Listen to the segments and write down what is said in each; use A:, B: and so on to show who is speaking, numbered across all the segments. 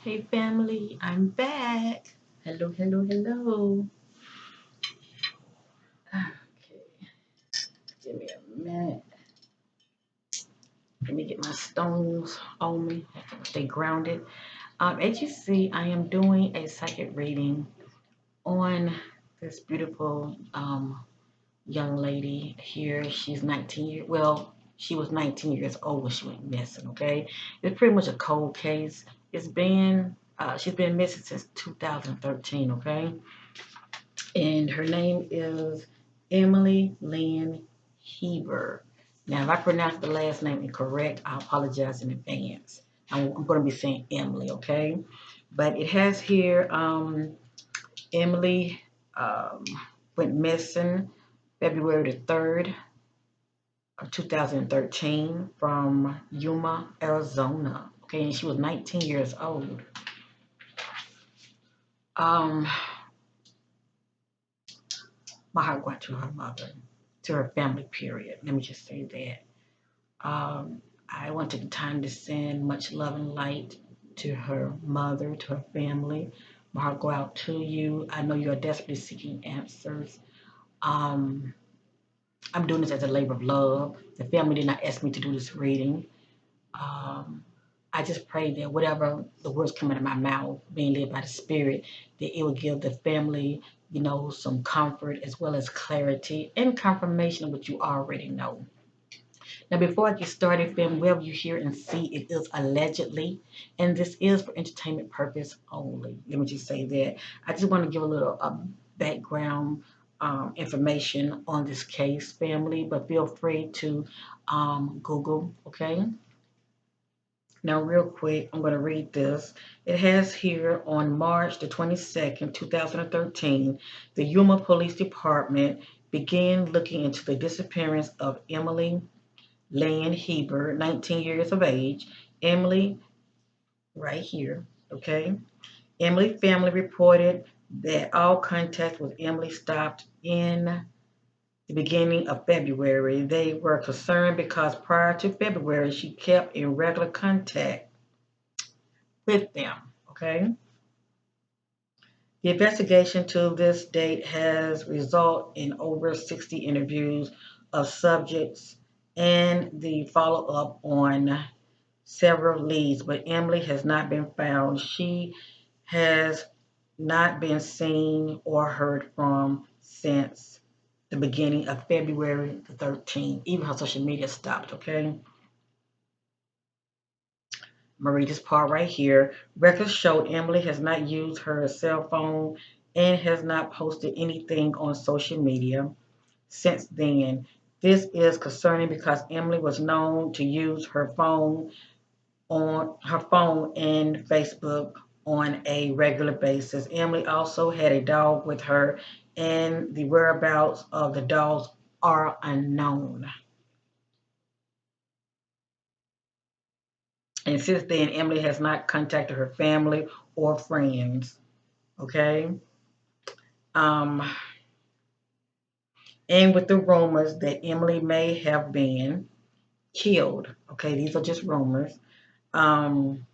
A: Hey family, I'm back. Hello, hello, hello. Okay, give me a minute. Let me get my stones on me. I have to stay grounded. As you see, I am doing a psychic reading on this beautiful young lady here. She's 19 years. Well, she was 19 years old when she went missing. Okay, it's pretty much a cold case. She's been missing since 2013. Okay, and her name is Emily Lynn Hieber. Now, if I pronounce the last name incorrect, I apologize in advance. I'm going to be saying Emily, okay? But it has here Emily um, went missing February the 3rd of 2013 from Yuma, Arizona. Okay, and she was 19 years old. Um, my heart went to her mother, to her family, period. Let me just say that. I want to take the time to send much love and light to her mother, to her family. My heart go out to you. I know you are desperately seeking answers. Um, I'm doing this as a labor of love. The family did not ask me to do this reading. Um, I just pray that whatever the words come out of my mouth, being led by the Spirit, that it will give the family, some comfort as well as clarity and confirmation of what you already know. Now, before I get started, fam, wherever you hear and see, it is allegedly, and this is for entertainment purpose only. Let me just say that. I just want to give a little background information on this case, family, but feel free to Google, okay? Now, real quick, I'm going to read this. It has here on March the 22nd, 2013, the Yuma Police Department began looking into the disappearance of Emily Lynn Hieber, 19 years of age. Emily, right here, okay? Emily family reported that all contact with Emily stopped in the beginning of February. They were concerned because prior to February, she kept in regular contact with them, okay? The investigation to this date has resulted in over 60 interviews of subjects and the follow up on several leads, but Emily has not been found. She has not been seen or heard from since the beginning of February the 13th. Even her social media stopped, okay? I'm gonna read this part right here. Records showed Emily has not used her cell phone and has not posted anything on social media since then. This is concerning because Emily was known to use her phone and Facebook on a regular basis. Emily also had a dog with her, and the whereabouts of the dogs are unknown. And since then, Emily has not contacted her family or friends. Okay. Um, and with the rumors that Emily may have been killed. Okay, these are just rumors. Um,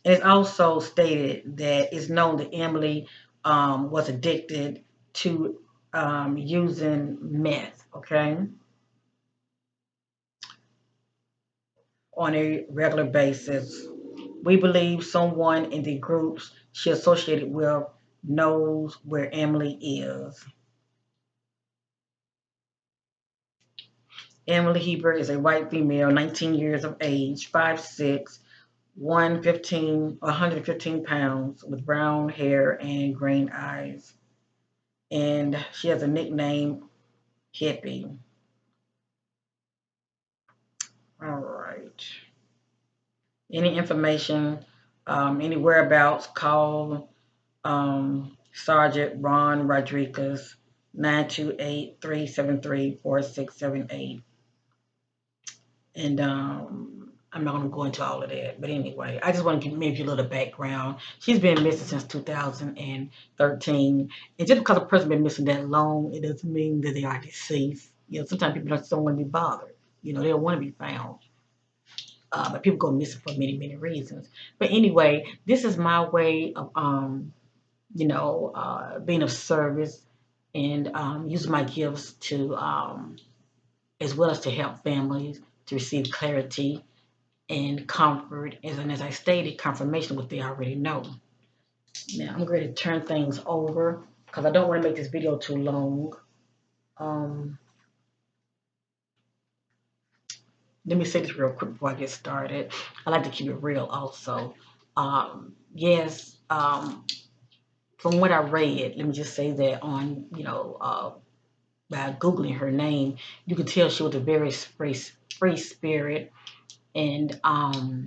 A: It's also stated that it's known that Emily was addicted to using meth, okay, on a regular basis. We believe someone in the groups she associated with knows where Emily is. Emily Heber is a white female, 19 years of age, 5'6", 115 pounds, with brown hair and green eyes. And she has a nickname, Hippie. All right. Any information, any whereabouts, call Sergeant Ron Rodriguez, 928-373-4678. And I'm not going to go into all of that. But anyway, I just want to give maybe a little background. She's been missing since 2013. And just because a person been missing that long, it doesn't mean that they are deceased. Sometimes people just don't want to be bothered. They don't want to be found. but people go missing for many, many reasons. But anyway, this is my way of, being of service and using my gifts to, as well as to help families to receive clarity and comfort, and as I stated, confirmation of what they already know. Now I'm going to turn things over because I don't want to make this video too long. Um, Let me say this real quick before I get started. I like to keep it real also. Yes, from what I read, let me just say that on, by Googling her name, you could tell she was a very free spirit and a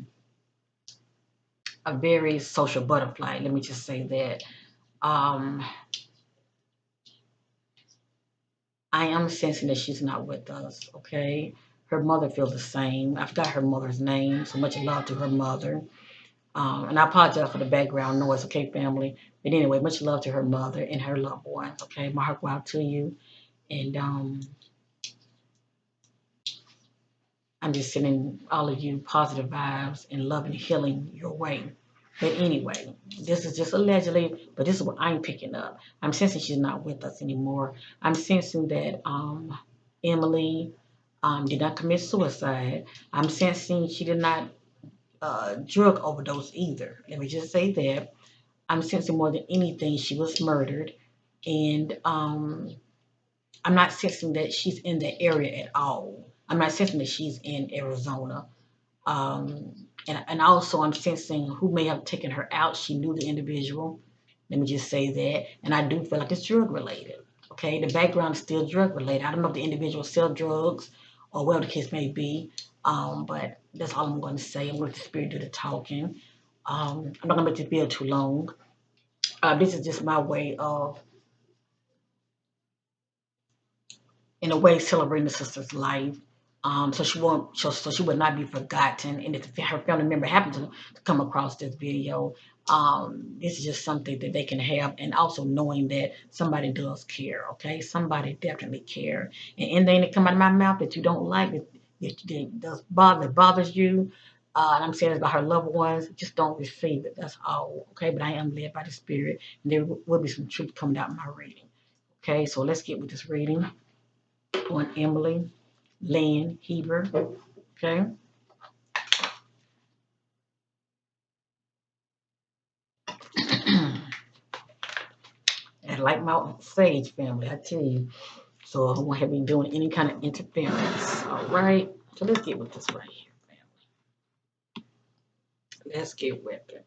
A: very social butterfly. Let me just say that. Um, I am sensing that she's not with us, okay? Her mother feels the same. I forgot her mother's name, so much love to her mother. And I apologize for the background noise, okay, family? But anyway, much love to her mother and her loved ones, okay? My heart go out to you. And I'm just sending all of you positive vibes and love and healing your way. But anyway, this is just allegedly, but this is what I'm picking up. I'm sensing she's not with us anymore. I'm sensing that Emily did not commit suicide. I'm sensing she did not drug overdose either. Let me just say that. I'm sensing more than anything she was murdered. And I'm not sensing that she's in the area at all. I'm not sensing that she's in Arizona. And also, I'm sensing who may have taken her out. She knew the individual. Let me just say that. And I do feel like it's drug related. Okay, the background is still drug related. I don't know if the individual sell drugs or whatever the case may be. But that's all I'm going to say. I'm going to let the spirit do the talking. I'm not going to make this video too long. This is just my way of, in a way, celebrating the sister's life. So she won't, so she would not be forgotten. And if her family member happens to come across this video, this is just something that they can have, and also knowing that somebody does care. Okay, somebody definitely care. And anything that come out of my mouth that you don't like, that does bothers you, and I'm saying this about her loved ones, just don't receive it. That's all. Okay, but I am led by the Spirit, and there will be some truth coming out in my reading. Okay, so let's get with this reading on Emily Lynn Hieber. Okay. And like my sage family, I tell you. So I won't have me doing any kind of interference. All right. So let's get with this right here, family. Let's get with it.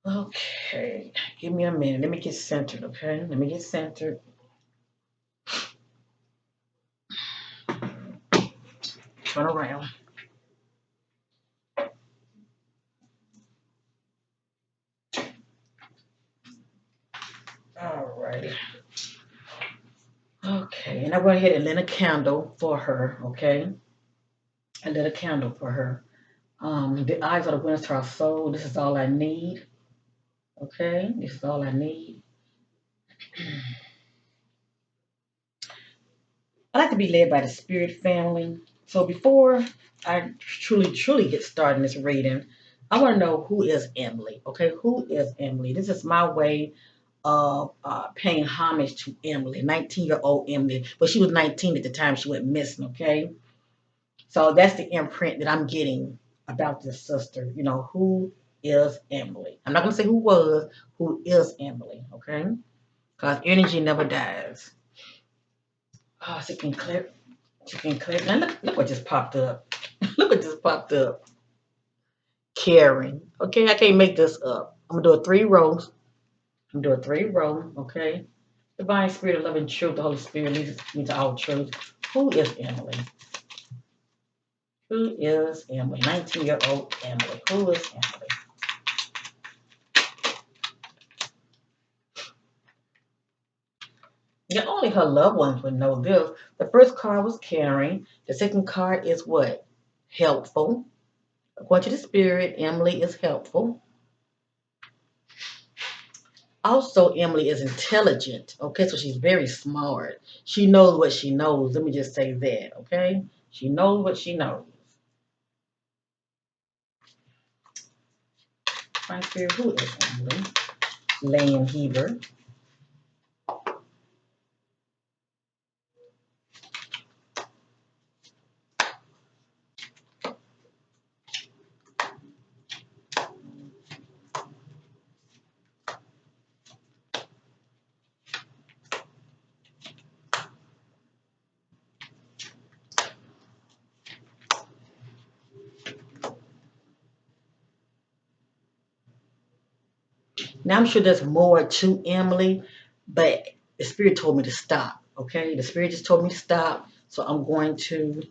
A: Okay. Give me a minute. Let me get centered, okay? Let me get centered. Turn around. All right. Okay. And I went ahead and lit a candle for her, okay? I lit a candle for her. The eyes are the windows to our soul. This is all I need. Okay, this is all I need. I like to be led by the Spirit family. So before I truly get started in this reading, I want to know who is Emily. Okay, who is Emily? This is my way of paying homage to Emily, 19-year-old Emily. But she was 19 at the time she went missing. Okay, so that's the imprint that I'm getting about this sister. You know, who is Emily? I'm not gonna say who was, who is Emily. Okay, because energy never dies. Oh, she can clip. She can clip. Now look what just popped up. Look what just popped up. Caring. Okay, I can't make this up. I'm gonna do a 3 rows. I'm gonna do a 3 row. Okay. Divine Spirit of Love and Truth. The Holy Spirit leads me to all truth. Who is Emily? Who is Emily? 19-year-old Emily. Who is Emily? Yeah, only her loved ones would know this. The first card was caring. The second card is what? Helpful. According to the Spirit, Emily is helpful. Also, Emily is intelligent. Okay, so she's very smart. She knows what she knows. Let me just say that. Okay, she knows what she knows. Divine Spirit, who is Emily Lynn Hieber? Now I'm sure there's more to Emily, but the Spirit told me to stop. Okay, the Spirit just told me to stop, so I'm going to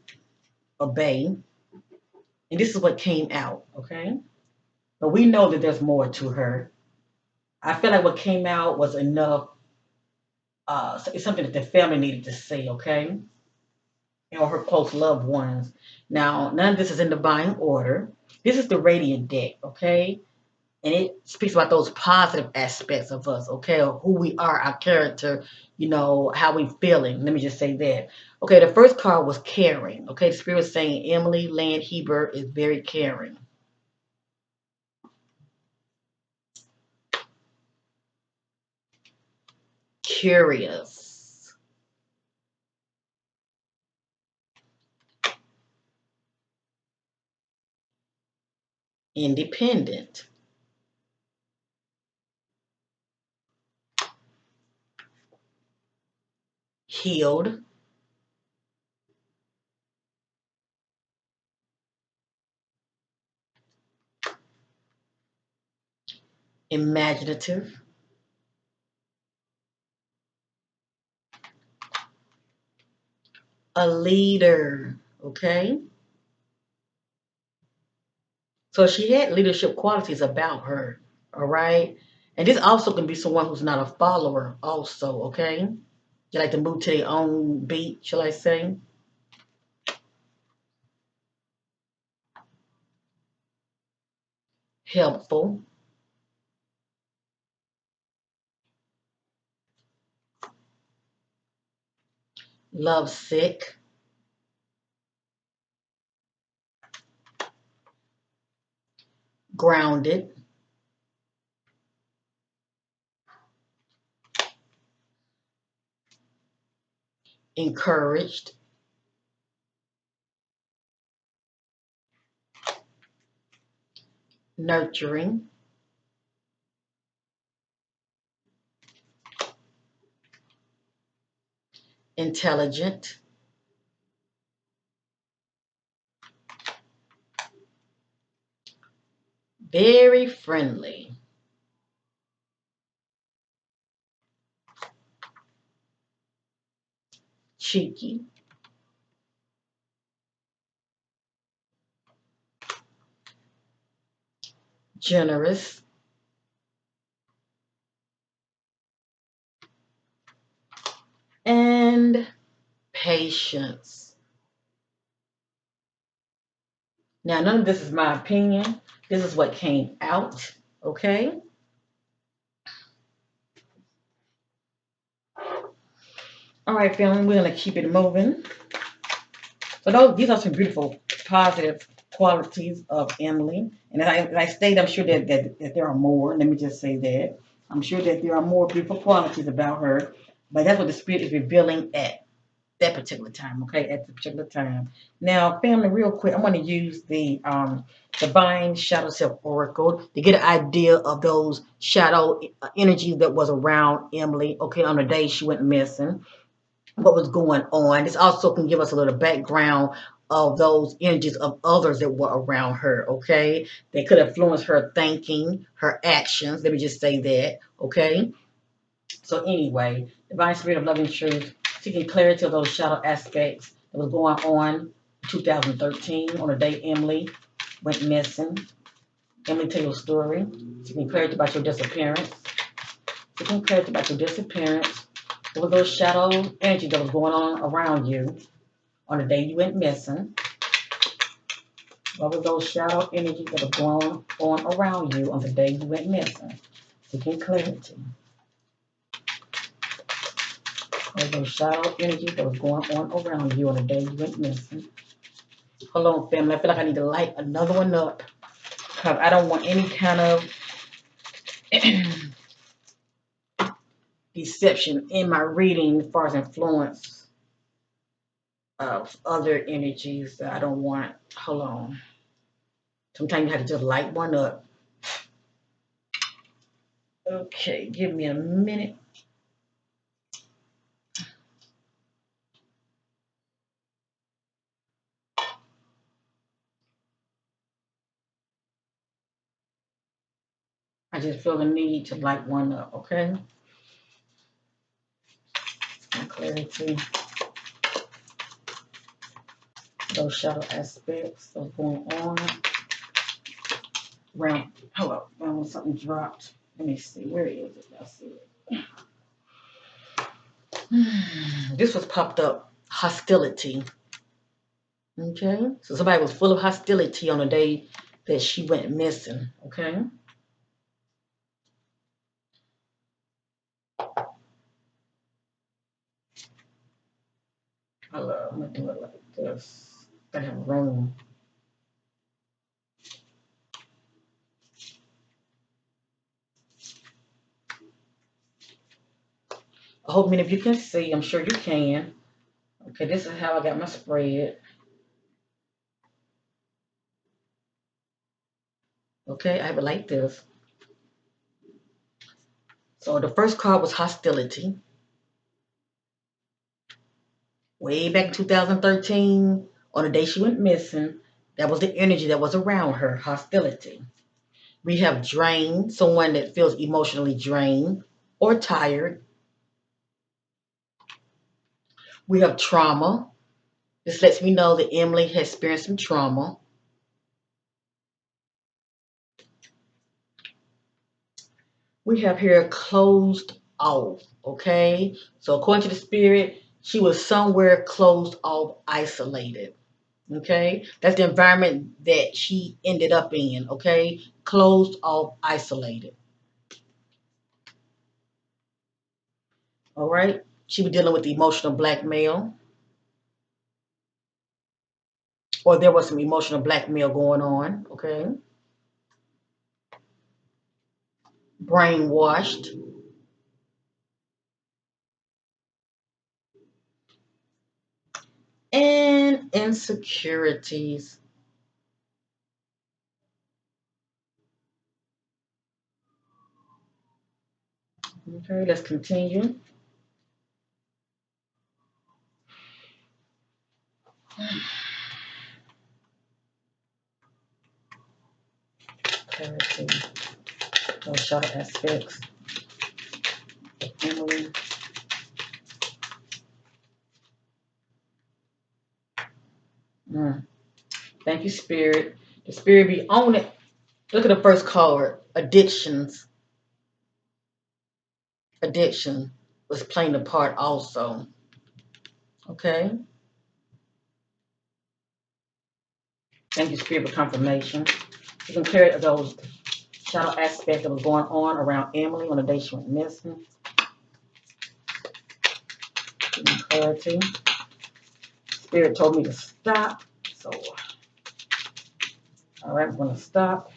A: obey. And this is what came out. Okay, but we know that there's more to her. I feel like what came out was enough. It's something that the family needed to see. Okay, her close loved ones. Now, none of this is in divine order. This is the radiant deck. Okay, and it speaks about those positive aspects of us, okay, or who we are, our character, how we feeling. Let me just say that. Okay, the first card was caring. Okay, the Spirit was saying Emily Lynn Hieber is very caring. Curious. Independent. Healed. Imaginative. A leader. Okay, so she had leadership qualities about her. All right, and this also can be someone who's not a follower also. Okay, they like to move to their own beat, shall I say. Helpful. Lovesick. Grounded. Encouraged. Nurturing. Intelligent. Very friendly. Cheeky. Generous. And patience. Now, none of this is my opinion. This is what came out. Okay? All right, family, we're going to keep it moving. So these are some beautiful, positive qualities of Emily. And as I stated, I'm sure that there are more. Let me just say that. I'm sure that there are more beautiful qualities about her. But that's what the Spirit is revealing at that particular time, okay? At the particular time. Now, family, real quick, I'm going to use the Divine Shadow Self Oracle to get an idea of those shadow energies that was around Emily, okay, on the day she went missing, what was going on. This also can give us a little background of those energies of others that were around her, okay? They could influence her thinking, her actions. Let me just say that, okay? So anyway, Divine Spirit of Loving Truth, seeking clarity of those shadow aspects that was going on in 2013 on the day Emily went missing. Emily, tell your story. Seeking clarity about your disappearance. Seeking clarity about your disappearance. What were those shadow energies that was going on around you on the day you went missing? What were those shadow energies that were going on around you on the day you went missing? Seeking clarity. What were those shadow energies that was going on around you on the day you went missing? Hold on, family. I feel like I need to light another one up because I don't want any kind of deception in my reading as far as influence of other energies that I don't want. Hold on. Sometimes you have to just light one up. Okay, give me a minute. I just feel the need to light one up, okay? And clarity. Those shadow aspects of going on. Around, hello, around something dropped. Let me see, where is it? I see it. This was popped up, hostility. Okay, so somebody was full of hostility on the day that she went missing. Okay, hello, I'm gonna do it like this. I have room. I hope many of you can see. I'm sure you can. Okay, this is how I got my spread. Okay, I have it like this. So the first card was hostility. Way back in 2013, on the day she went missing, that was the energy that was around her, hostility. We have drained, someone that feels emotionally drained or tired. We have trauma. This lets me know that Emily has experienced some trauma. We have here closed off, okay? So according to the spirit, she was somewhere closed off, isolated, okay? That's the environment that she ended up in, okay? Closed off, isolated, all right? She was dealing with emotional blackmail, or there was some emotional blackmail going on, okay? Brainwashed, and insecurities. Okay, let's continue. Clarity, those shadow aspects of Emily. Mm. Thank you, Spirit. The Spirit be on it. Look at the first card. Addictions. Addiction was playing a part also. Okay. Thank you, Spirit, for confirmation. You can carry those shadow aspects that was going on around Emily on the day she went missing. Give me clarity. Spirit told me to stop. So, all right, I'm going to stop.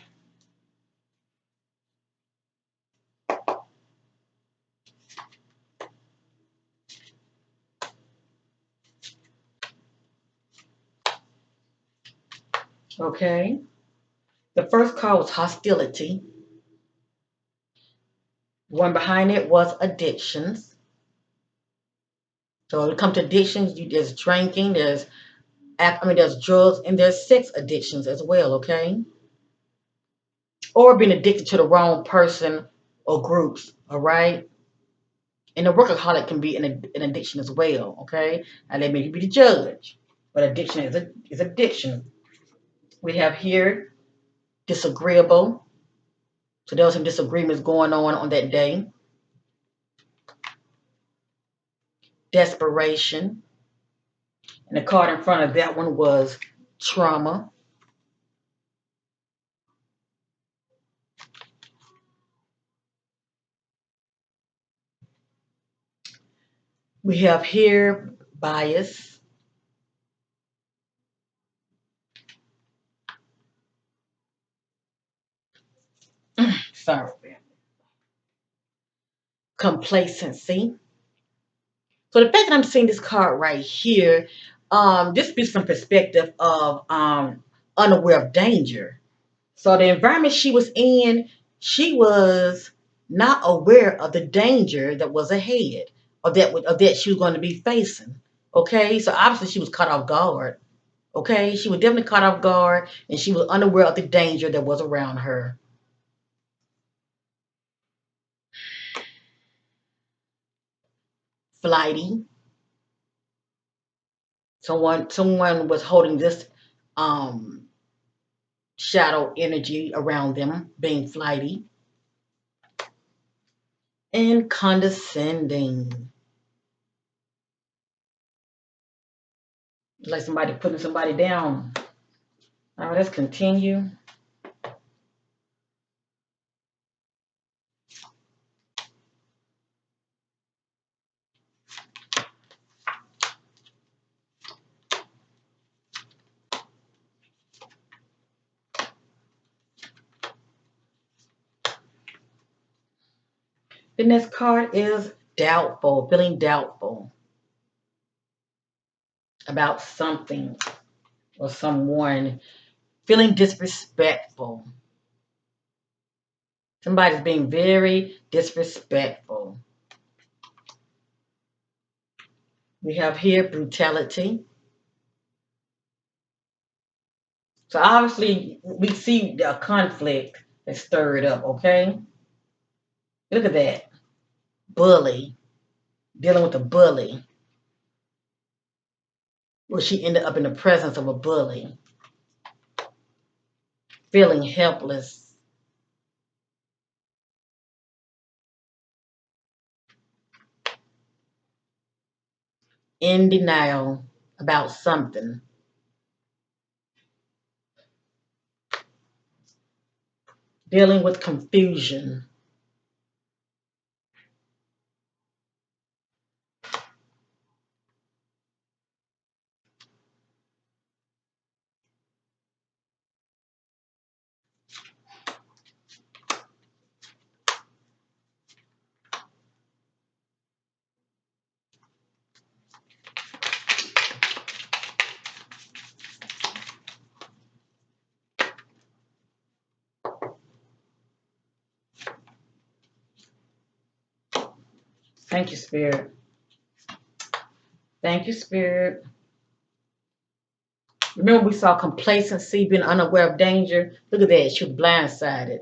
A: Okay. The first card was hostility. One behind it was addictions. So when it comes to addictions, there's drinking, there's drugs, and there's sex addictions as well, okay? Or being addicted to the wrong person or groups, all right? And the workaholic can be an addiction as well, okay? And they may be the judge, but addiction is addiction. We have here disagreeable. So there was some disagreements going on that day. Desperation. And the card in front of that one was trauma. We have here bias. Sorry. complacency. So the fact that I'm seeing this card right here, this gives some perspective of unaware of danger. So the environment she was in, she was not aware of the danger that was ahead, or that she was going to be facing. Okay, so obviously she was caught off guard. Okay, she was definitely caught off guard, and she was unaware of the danger that was around her. Flighty. Someone was holding this um shadow energy around them, being flighty. And condescending. Like somebody putting somebody down. All right, let's continue. The next card is doubtful, feeling doubtful about something or someone, feeling disrespectful. Somebody's being very disrespectful. We have here brutality. So obviously we see the conflict that's stirred up, okay? Look at that. Bully. Dealing with a bully. Where she ended up in the presence of a bully. Feeling helpless. In denial about something. Dealing with confusion. Thank you, Spirit. Thank you, Spirit. Remember, we saw complacency, being unaware of danger. Look at that. She was blindsided.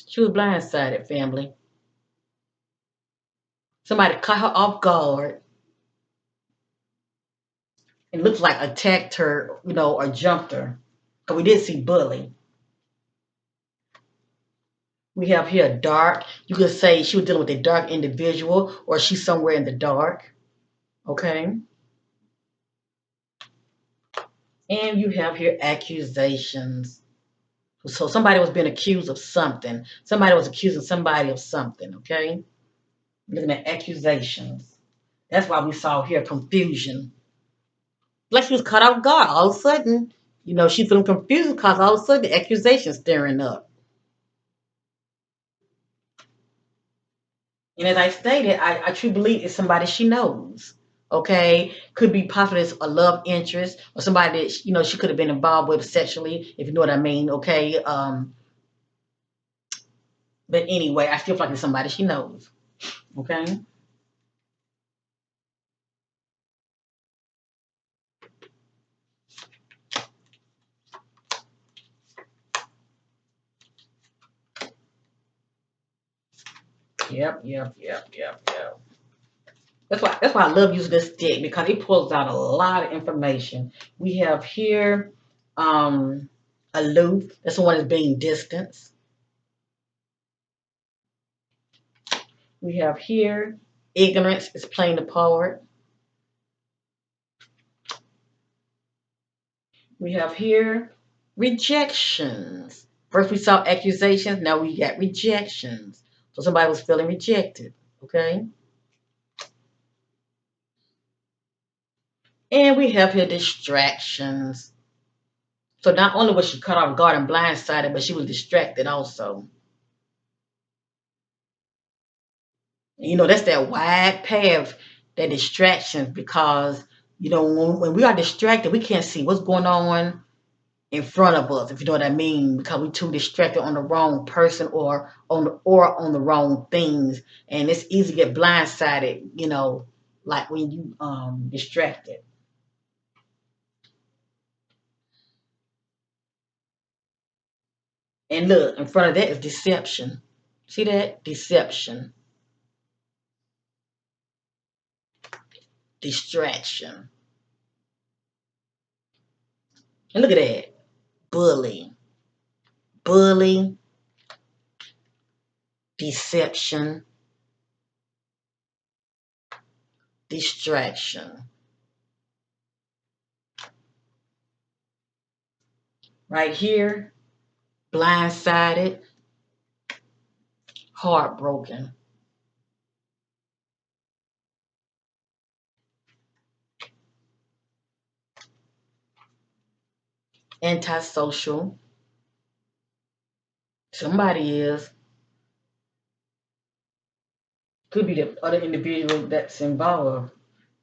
A: She was blindsided, family. Somebody caught her off guard and looks like attacked her, or jumped her. Because we did see bully. We have here dark. You could say she was dealing with a dark individual, or she's somewhere in the dark. Okay. And you have here accusations. So somebody was being accused of something. Somebody was accusing somebody of something. Okay. Looking at accusations. That's why we saw here confusion. Like she was caught off guard. All of a sudden, she's feeling confused because all of a sudden the accusation's stirring up. And as I stated, I truly believe it's somebody she knows. Okay, could be possibly a love interest or somebody that she could have been involved with sexually, if you know what I mean. Okay, but anyway, I still feel like it's somebody she knows. Okay. Yep. That's why I love using this deck because it pulls out a lot of information. We have here um aloof. That's the one that's being distanced. We have here ignorance is playing the part. We have here rejections. First we saw accusations, now we got rejections. So somebody was feeling rejected. Okay. And we have here distractions. So not only was she caught off guard and blindsided, but she was distracted also. And that's that wide path, that distractions, because when we are distracted, we can't see what's going on in front of us, if you know what I mean, because we're too distracted on the wrong person or on the wrong things, and it's easy to get blindsided, like when you distracted. And look, in front of that is deception. See that? Deception, distraction. And look at that. Bully, bully, deception, distraction. Right here, blindsided, heartbroken, antisocial. Somebody is. Could be the other individual that's involved.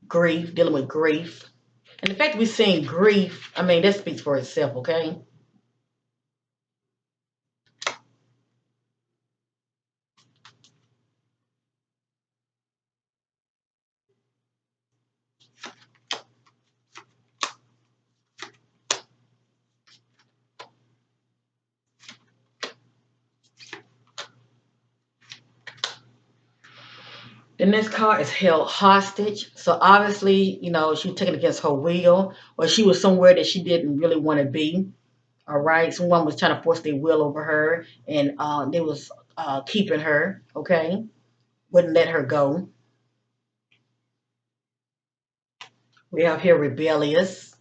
A: Grief, dealing with grief. And the fact that we're seeing grief, I mean, that speaks for itself, okay? The next card is held hostage. So obviously, she was taken against her will, or she was somewhere that she didn't really want to be. All right. Someone was trying to force their will over her, and they was keeping her, okay? Wouldn't let her go. We have here rebellious,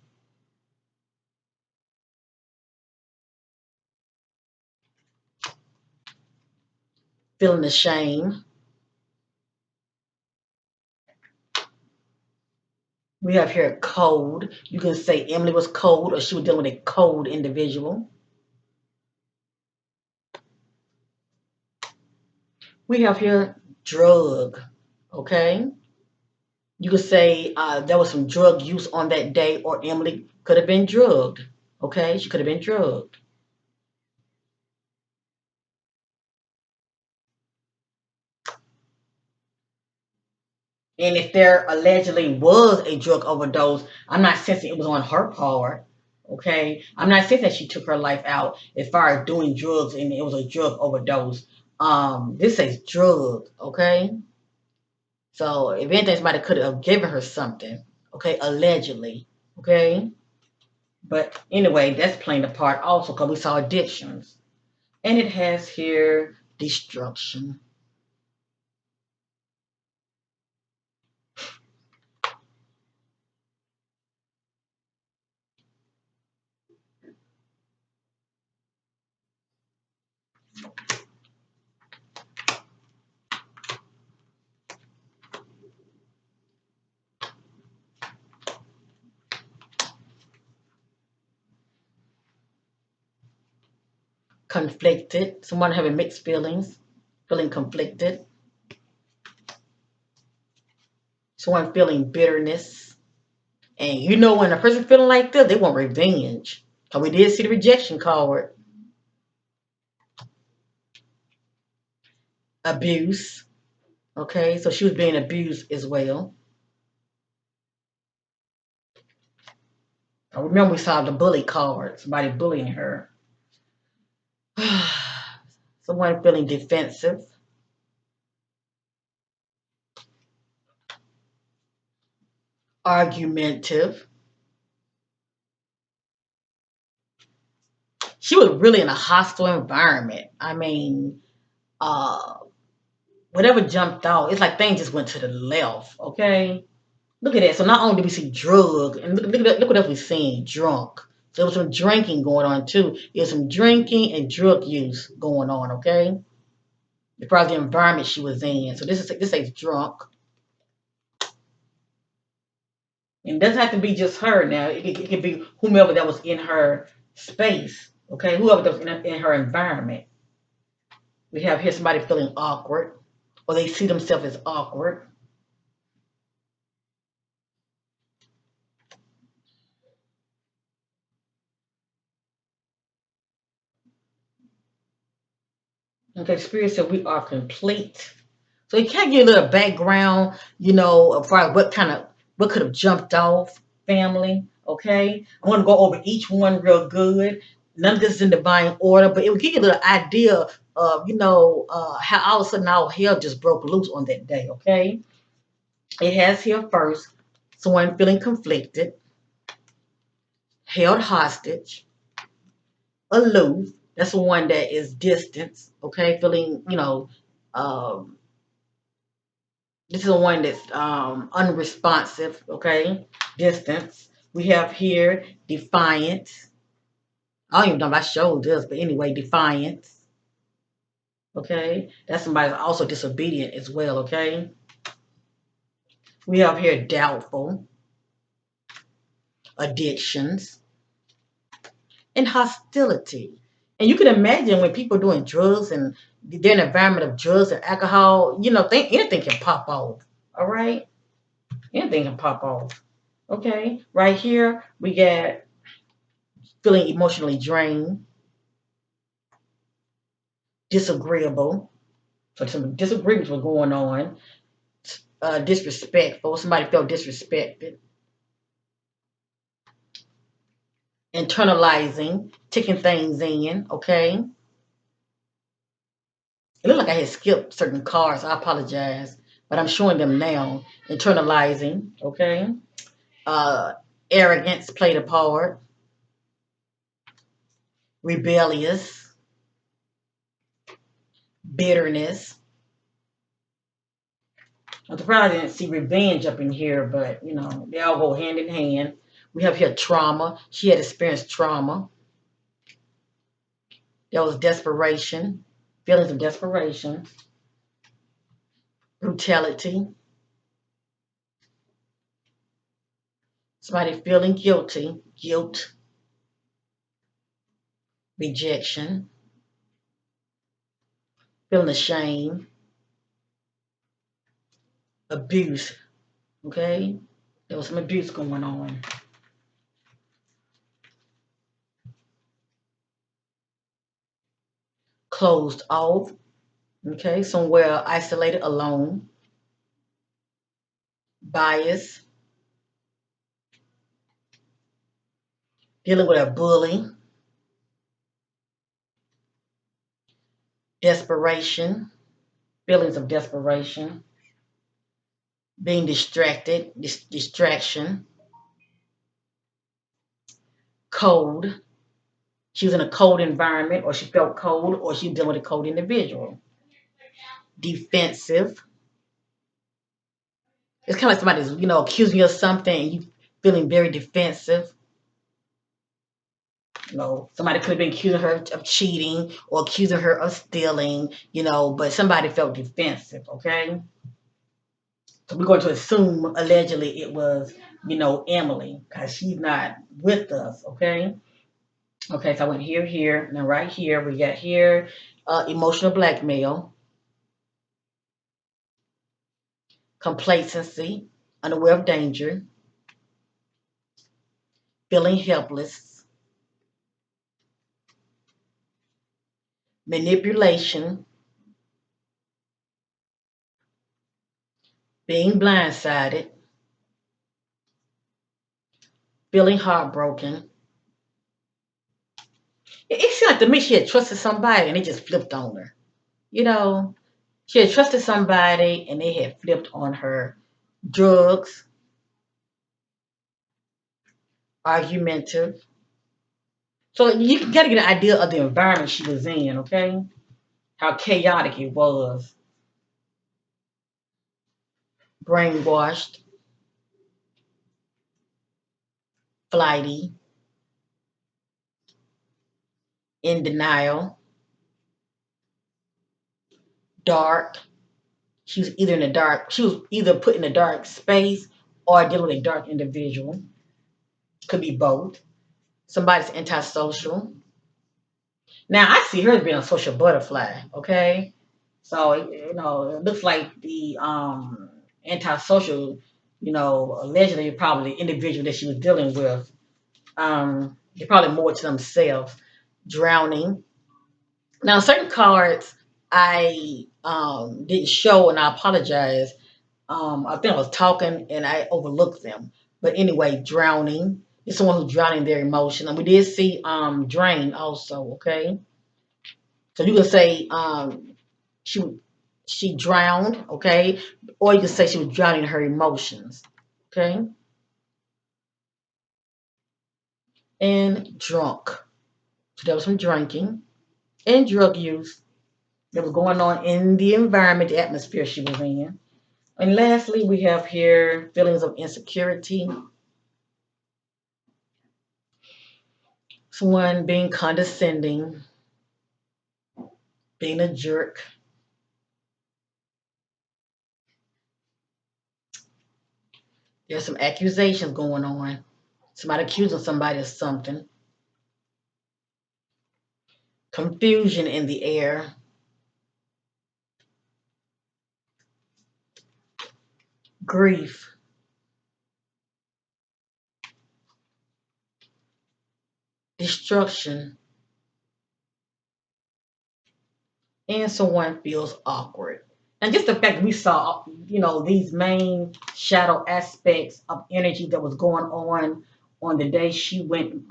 A: feeling ashamed. We have here cold. You can say Emily was cold, or she was dealing with a cold individual. We have here drug, okay? You could say there was some drug use on that day, or Emily could have been drugged, okay? She could have been drugged. And if there allegedly was a drug overdose, I'm not sensing it was on her part, okay? I'm not saying that she took her life out as far as doing drugs and it was a drug overdose. This says drug, okay? So if anything, somebody could have given her something, okay? Allegedly, okay? But anyway, that's playing a part also because we saw addictions. And it has here destruction, conflicted, someone having mixed feelings, feeling conflicted, someone feeling bitterness. And when a person feeling like this, they want revenge. Because we did see the rejection card. Abuse. Okay, so she was being abused as well. I remember we saw the bully card, somebody bullying her. Someone feeling defensive, argumentative. She was really in a hostile environment. I mean, uh, whatever jumped out, it's like things just went to the left. Okay, look at that. So not only did we see drug, and look what else we seen, drunk. So there was some drinking going on too. There's some drinking and drug use going on. Okay, as far as the environment she was in. So this is drunk, and it doesn't have to be just her. Now it could be whomever that was in her space. Okay, whoever that was in her environment. We have here somebody feeling awkward, or they see themselves as awkward. Okay, Spirit said we are complete. So you can give a little background, as far as what could have jumped off family. Okay, I want to go over each one real good. None of this is in divine order, but it will give you a little idea of how all of a sudden all hell just broke loose on that day. Okay, it has here first someone feeling conflicted, held hostage, aloof. That's the one that is distance. Okay, feeling um, this is the one that's unresponsive, okay? Distance. We have here defiance. I don't even know if I showed this, but anyway, defiance. Okay? That's somebody that's also disobedient as well, okay? We have here doubtful, addictions, and hostility. And you can imagine when people are doing drugs and they're in an environment of drugs and alcohol, anything can pop off. All right? Anything can pop off. Okay? Right here, we got feeling emotionally drained, disagreeable. So some disagreements were going on. Disrespectful. Somebody felt disrespected. Internalizing, taking things in. Okay. It looked like I had skipped certain cards. I apologize, but I'm showing them now. Internalizing. Okay. Uh, Arrogance played a part. Rebellious. Bitterness. I'm surprised I didn't see revenge up in here, but they all go hand in hand. We have here trauma. She had experienced trauma. There was desperation, feelings of desperation, brutality, somebody feeling guilty, guilt, rejection, feeling ashamed, abuse. Okay? There was some abuse going on. Closed off. Okay? Somewhere isolated, alone. Bias, dealing with a bully, desperation, feelings of desperation, being distracted, distraction, cold. She was in a cold environment, or she felt cold, or she dealing with a cold individual. Defensive. It's kind of like somebody's, accusing you of something and you feeling very defensive. Somebody could have been accusing her of cheating or accusing her of stealing, but somebody felt defensive, okay? So we're going to assume allegedly it was, Emily, because she's not with us, okay? Okay, so I went here, here, now right here, we got here, emotional blackmail, complacency, unaware of danger, feeling helpless, manipulation, being blindsided, feeling heartbroken. It seemed like to me she had trusted somebody and they just flipped on her. You know, she had trusted somebody and they had flipped on her. Drugs, argumentative. So you got to get an idea of the environment she was in, okay? How chaotic it was. Brainwashed, flighty, in denial, dark. She was either put in a dark space or dealing with a dark individual. Could be both. Somebody's antisocial. Now I see her as being a social butterfly, okay? So it looks like the antisocial, allegedly probably the individual that she was dealing with, they're probably more to themselves, drowning. Now, certain cards I didn't show, and I apologize. I think I was talking and I overlooked them. But anyway, drowning. It's someone who's drowning their emotion. And we did see drain also, okay? So you can say she she drowned, okay? Or you can say she was drowning her emotions. Okay? And drunk. So there was some drinking and drug use that was going on in the environment, the atmosphere she was in. And lastly, we have here feelings of insecurity, someone being condescending, being a jerk. There's some accusations going on. Somebody accusing somebody of something. Confusion in the air. Grief. Destruction. And someone feels awkward. And just the fact that we saw, these main shadow aspects of energy that was going on the day she went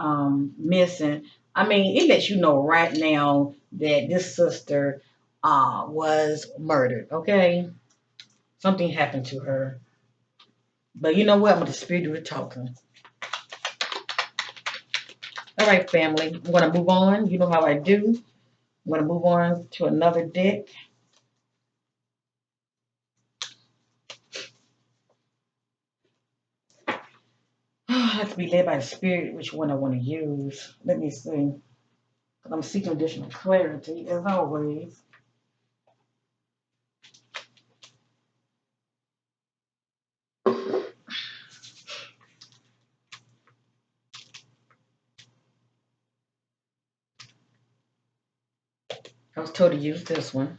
A: missing. I mean, it lets you know right now that this sister was murdered. Okay, something happened to her. But you know what? I'm gonna dispute you with talking. All right, family. I'm gonna move on. You know how I do. I'm gonna move on to another deck. I have to be led by the spirit which one I want to use. Let me see. I'm seeking additional clarity as always. I was told to use this one.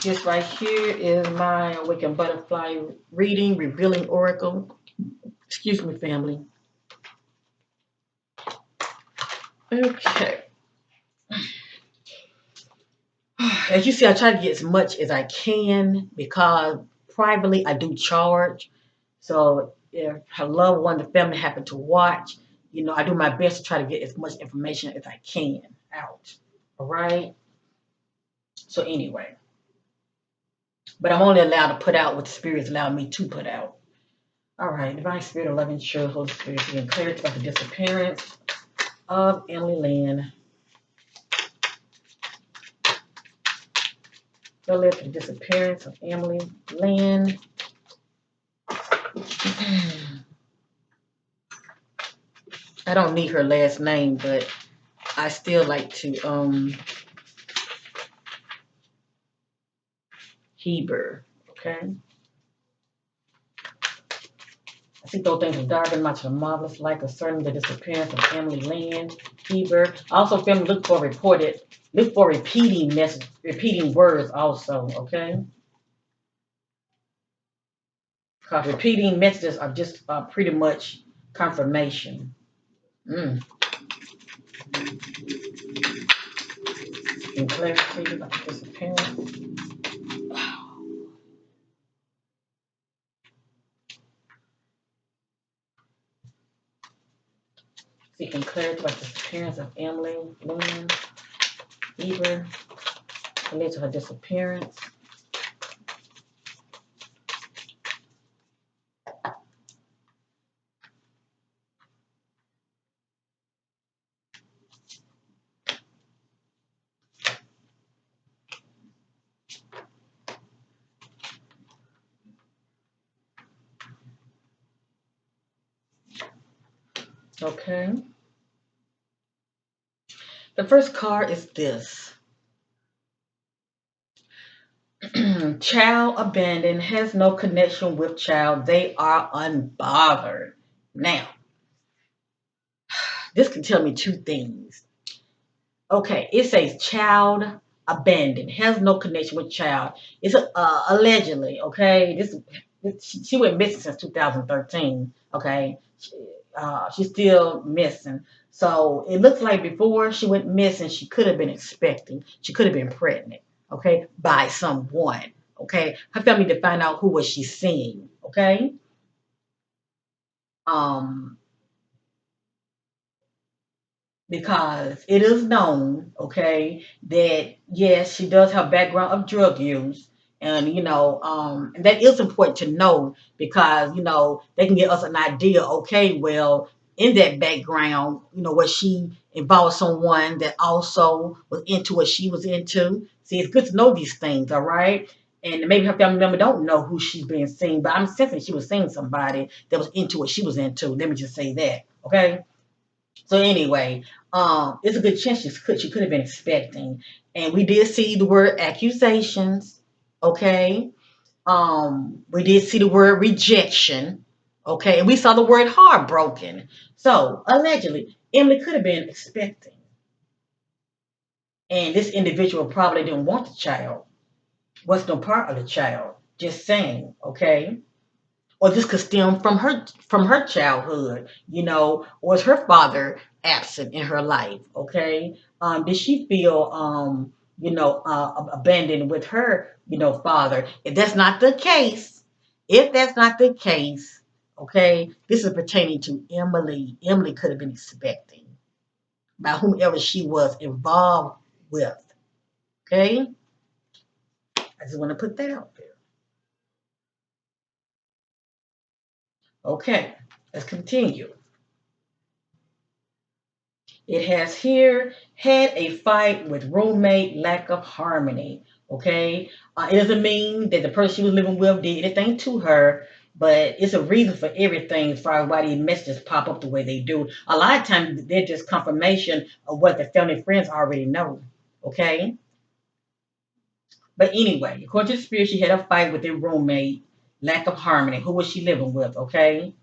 A: This right here is my Awakened Butterfly reading, revealing oracle. Excuse me, family. Okay. As you see, I try to get as much as I can because privately I do charge. So if her loved one, the family happen to watch, I do my best to try to get as much information as I can out. All right. So anyway, but I'm only allowed to put out what the spirits allow me to put out. All right, divine spirit of loving truth, Holy Spirit, being clarity about the disappearance of Emily Lynn. The list for the disappearance of Emily Lynn. I don't need her last name, but I still like to Hieber. Okay. I see those things are dark and much of a marvelous light concerning the disappearance of Emily Lynn Hieber. Also, family look for repeating words also, okay? Because repeating messages are just pretty much confirmation. Mm. And clarity about the disappearance. Seeking clarity about the disappearance of Emily Lynn Hieber related to her disappearance. Okay. The first card is this. Child abandoned, has no connection with child. They are unbothered. Now, this can tell me two things. Okay, it says child abandoned, has no connection with child. It's allegedly, okay. She went missing since 2013. Okay, she's still missing. So it looks like before she went missing, she could have been expecting. She could have been pregnant. Okay, by someone. Okay, her family to find out who was she seeing. Okay, um, because it is known, okay, that yes, she does have background of drug use, and and that is important to know because they can give us an idea. Okay, well, in that background, was she involved someone that also was into what she was into? See, it's good to know these things, all right. And maybe her family member don't know who she's being seen, but I'm sensing she was seeing somebody that was into what she was into. Let me just say that, okay. So anyway, it's a good chance she could have been expecting, and we did see the word accusations. Okay, we did see the word rejection. Okay, and we saw the word heartbroken. So allegedly, Emily could have been expecting, and this individual probably didn't want the child. Was no part of the child. Just saying. Okay. Or this could stem from her childhood, was her father absent in her life? Okay, did she feel abandoned with her father? If that's not the case, okay, this is pertaining to Emily. Emily could have been expecting by whomever she was involved with. Okay, I just want to put that out there. Okay, let's continue. It has here had a fight with roommate, lack of harmony. Okay, it doesn't mean that the person she was living with did anything to her, but it's a reason for everything as far as why these messages pop up the way they do. A lot of times they're just confirmation of what the family and friends already know. Okay, but anyway, according to the spirit, she had a fight with her roommate, lack of harmony. Who was she living with? Okay,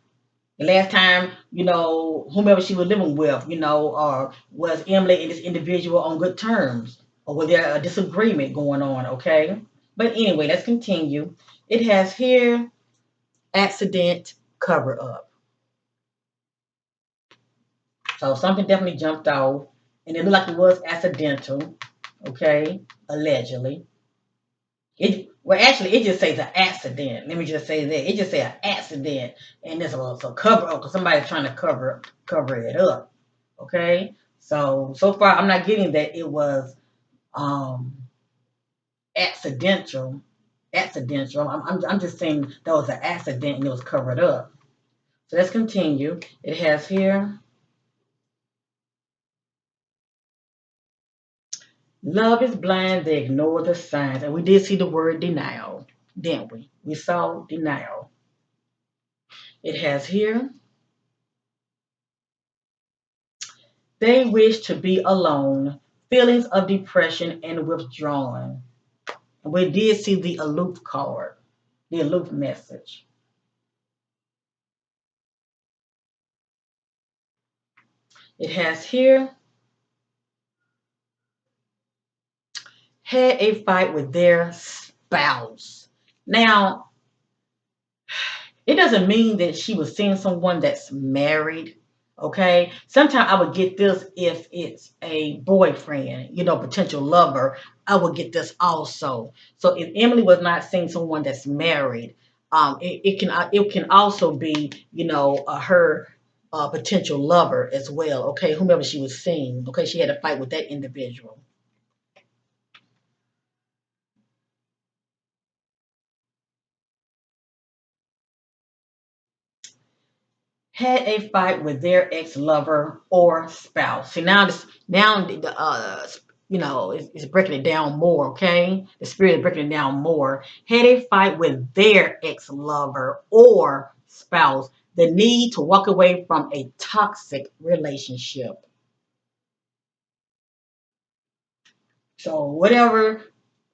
A: the last time, whomever she was living with, or was Emily and this individual on good terms, or was there a disagreement going on? Okay. But anyway, let's continue. It has here accident cover up. So something definitely jumped off, and it looked like it was accidental. Okay, allegedly. Actually, it just says an accident. Let me just say that it just say an accident, and it's a cover up because somebody's trying to cover it up. Okay, so far I'm not getting that it was um accidental. Accidental. I'm just saying that was an accident and it was covered up. So let's continue. It has here love is blind. They ignore the signs, and we did see the word denial, didn't we? We saw denial. It has here they wish to be alone, feelings of depression and withdrawn. We did see the aloof card, the aloof message. It has here had a fight with their spouse. Now, it doesn't mean that she was seeing someone that's married. Okay. Sometimes I would get this if it's a boyfriend, potential lover. I would get this also. So if Emily was not seeing someone that's married, it can also be her potential lover as well. Okay, whomever she was seeing. Okay, she had a fight with that individual. Had a fight with their ex-lover or spouse. See now it's breaking it down more. Okay, the spirit is breaking it down more. Had a fight with their ex-lover or spouse. The need to walk away from a toxic relationship. So whatever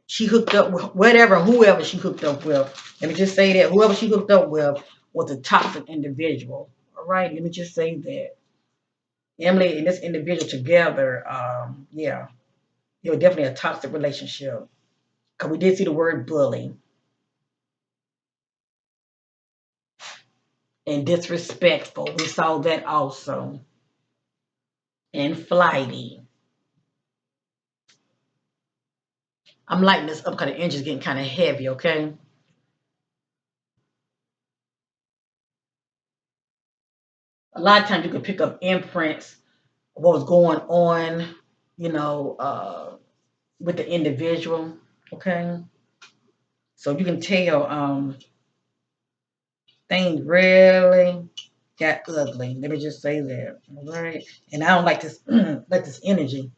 A: she hooked up with, whoever she hooked up with. Let me just say that whoever she hooked up with was a toxic individual. All right, let me just say that. Emily and this individual together, yeah, it was definitely a toxic relationship. Because we did see the word bully and disrespectful. We saw that also. And flighty. I'm lighting this up because the engine's getting kind of heavy, okay? A lot of times you can pick up imprints of what was going on, you know, with the individual, okay? So you can tell things really got ugly. Let me just say that, all right? And I don't like this, like this energy.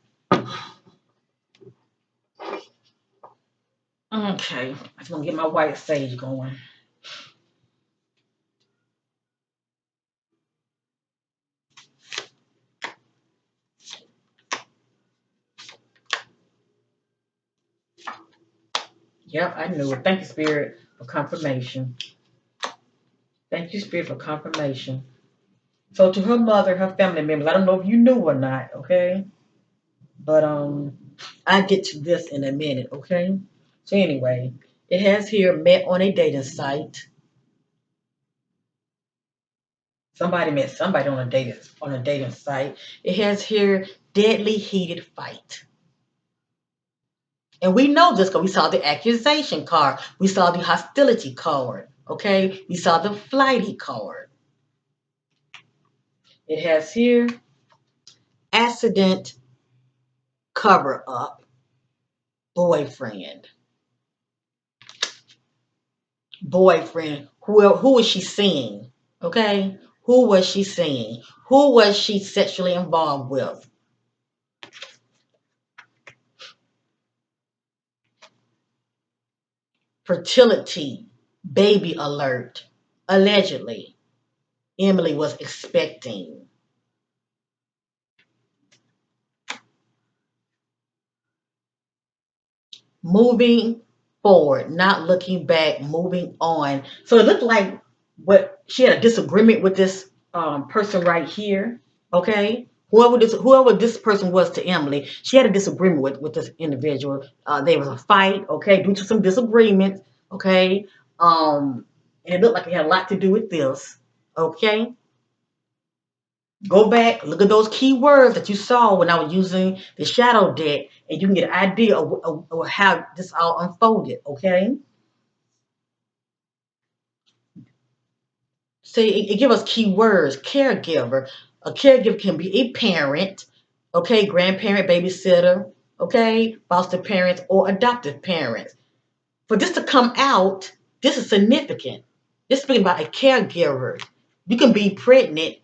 A: Okay, I just want to get my white sage going. Yep, I knew it. Thank you, Spirit, for confirmation. Thank you, Spirit, for confirmation. So to her mother, her family members, I don't know if you knew or not, okay? But I get to this in a minute, okay? So anyway, it has here met on a dating site. Somebody met somebody on a dating site. It has here deadly heated fight. And we know this because we saw the accusation card. We saw the hostility card. Okay? We saw the flighty card. It has here accident cover up boyfriend. Boyfriend. Who was she seeing? Okay? Who was she seeing? Who was she sexually involved with? Fertility, baby alert. Allegedly, Emily was expecting. Moving forward, not looking back, moving on. So it looked like what she had a disagreement with this person right here. Okay, whoever this person was to Emily, she had a disagreement with this individual. There was a fight. Okay, due to some disagreements. Okay, and it looked like it had a lot to do with this. Okay, go back, look at those key words that you saw when I was using the shadow deck, and you can get an idea of how this all unfolded, okay? So it give us key words, caregiver. A caregiver can be a parent, okay, grandparent, babysitter, okay, foster parents, or adoptive parents. For this to come out, this is significant. This is speaking about a caregiver. You can be pregnant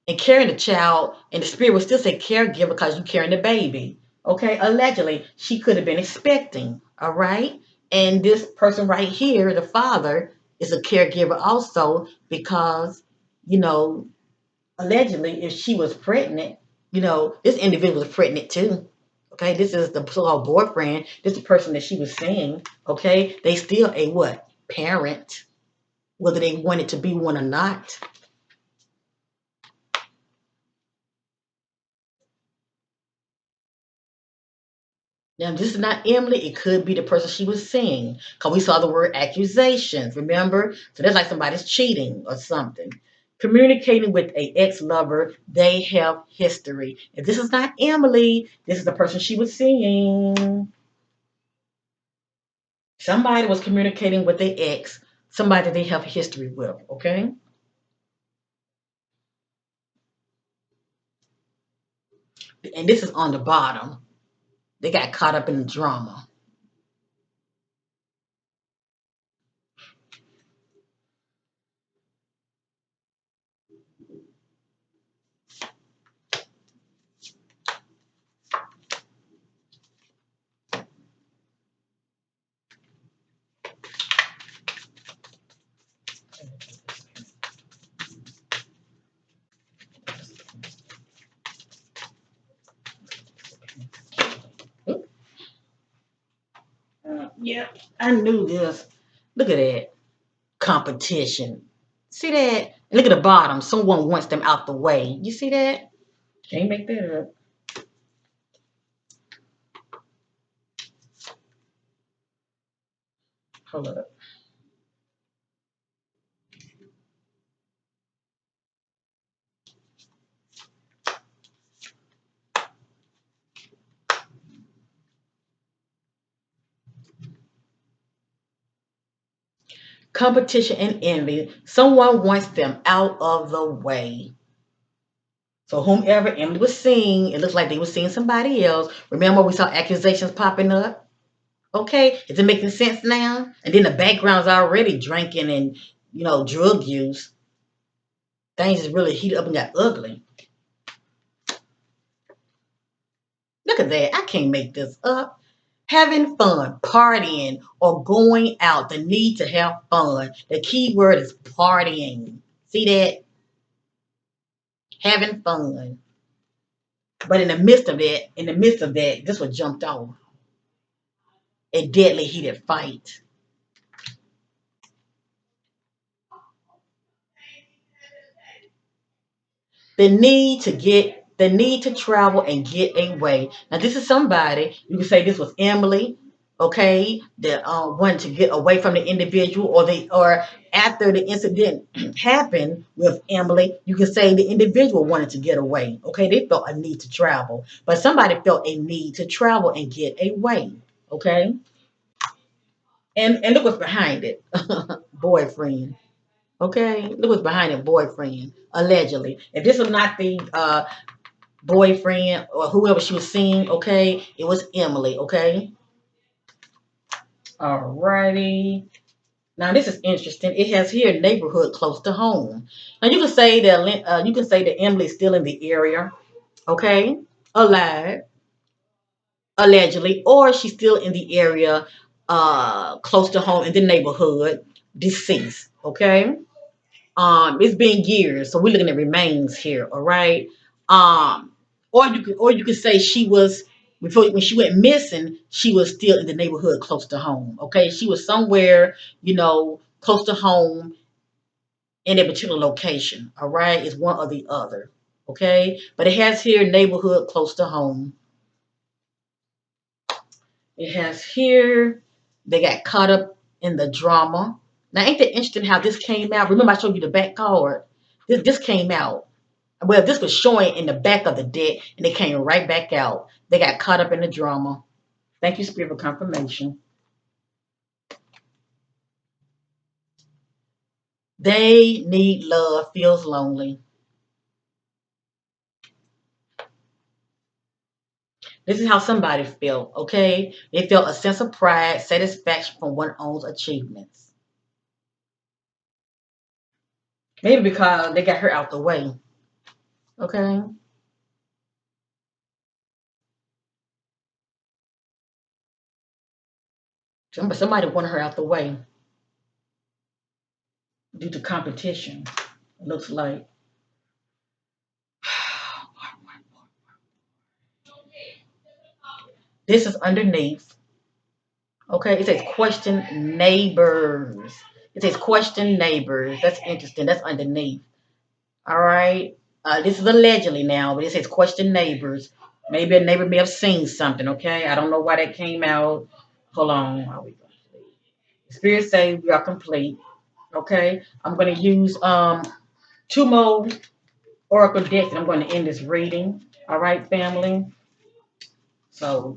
A: and carrying the child, and the spirit will still say caregiver because you carrying the baby. Okay, allegedly, she could have been expecting. All right, and this person right here, the father, is a caregiver also because, you know, allegedly, if she was pregnant, this individual was pregnant too. Okay, this is the so-called boyfriend. This is the person that she was seeing. Okay, they still a what parent, whether they wanted to be one or not. Now, this is not Emily. It could be the person she was seeing. Because we saw the word accusations, remember? So that's like somebody's cheating or something. Communicating with a ex-lover, they have history. If this is not Emily, this is the person she was seeing. Somebody was communicating with their ex, somebody they have history with, okay? And this is on the bottom. They got caught up in the drama. Yeah, I knew this. Look at that. Competition. See that? And look at the bottom. Someone wants them out the way. You see that? Can't make that up. Hold up. Competition and envy. Someone wants them out of the way. So whomever Emily was seeing, it looks like they were seeing somebody else. Remember we saw accusations popping up? Okay, is it making sense now? And then the background's already drinking and drug use. Things just really heated up and got ugly. Look at that. I can't make this up. Having fun, partying, or going out. The need to have fun. The key word is partying. See that? Having fun. But in the midst of that, this was jumped off. A deadly heated fight. The need to travel and get away. Now this is somebody you can say this was Emily, okay, that wanted to get away from the individual, or after the incident happened with Emily, you can say the individual wanted to get away. Okay, they felt a need to travel, but somebody felt a need to travel and get away. Okay, and look what's behind it, boyfriend. Okay, look what's behind it, boyfriend. Allegedly, if this was not the boyfriend or whoever she was seeing, okay, it was Emily, okay. Alrighty. Now this is interesting. It has here neighborhood close to home. Now you can say that Emily's still in the area, okay, alive, allegedly, or she's still in the area, close to home in the neighborhood, deceased, okay. It's been years, so we're looking at remains here, all right. Um, or you could say she was before when she went missing, she was still in the neighborhood close to home. Okay, she was somewhere, close to home in a particular location. All right, it's one or the other. Okay, but it has here neighborhood close to home. It has here they got caught up in the drama. Now, ain't that interesting how this came out? Remember, I showed you the back card. This came out. Well, this was showing in the back of the deck, and it came right back out. They got caught up in the drama. Thank you, Spirit, for confirmation. They need love, feels lonely. This is how somebody felt, okay? They felt a sense of pride, satisfaction from one's own achievements. Maybe because they got her out the way, okay? Somebody wanted her out the way due to competition, it looks like. This is underneath. Okay, it says question neighbors. It says question neighbors. That's interesting. That's underneath. All right. This is allegedly now, but it says question neighbors. Maybe a neighbor may have seen something. Okay, I don't know why that came out. Hold on. Are we complete? Spirit say we are complete. Okay, I'm going to use two more oracle decks, and I'm going to end this reading. All right, family. So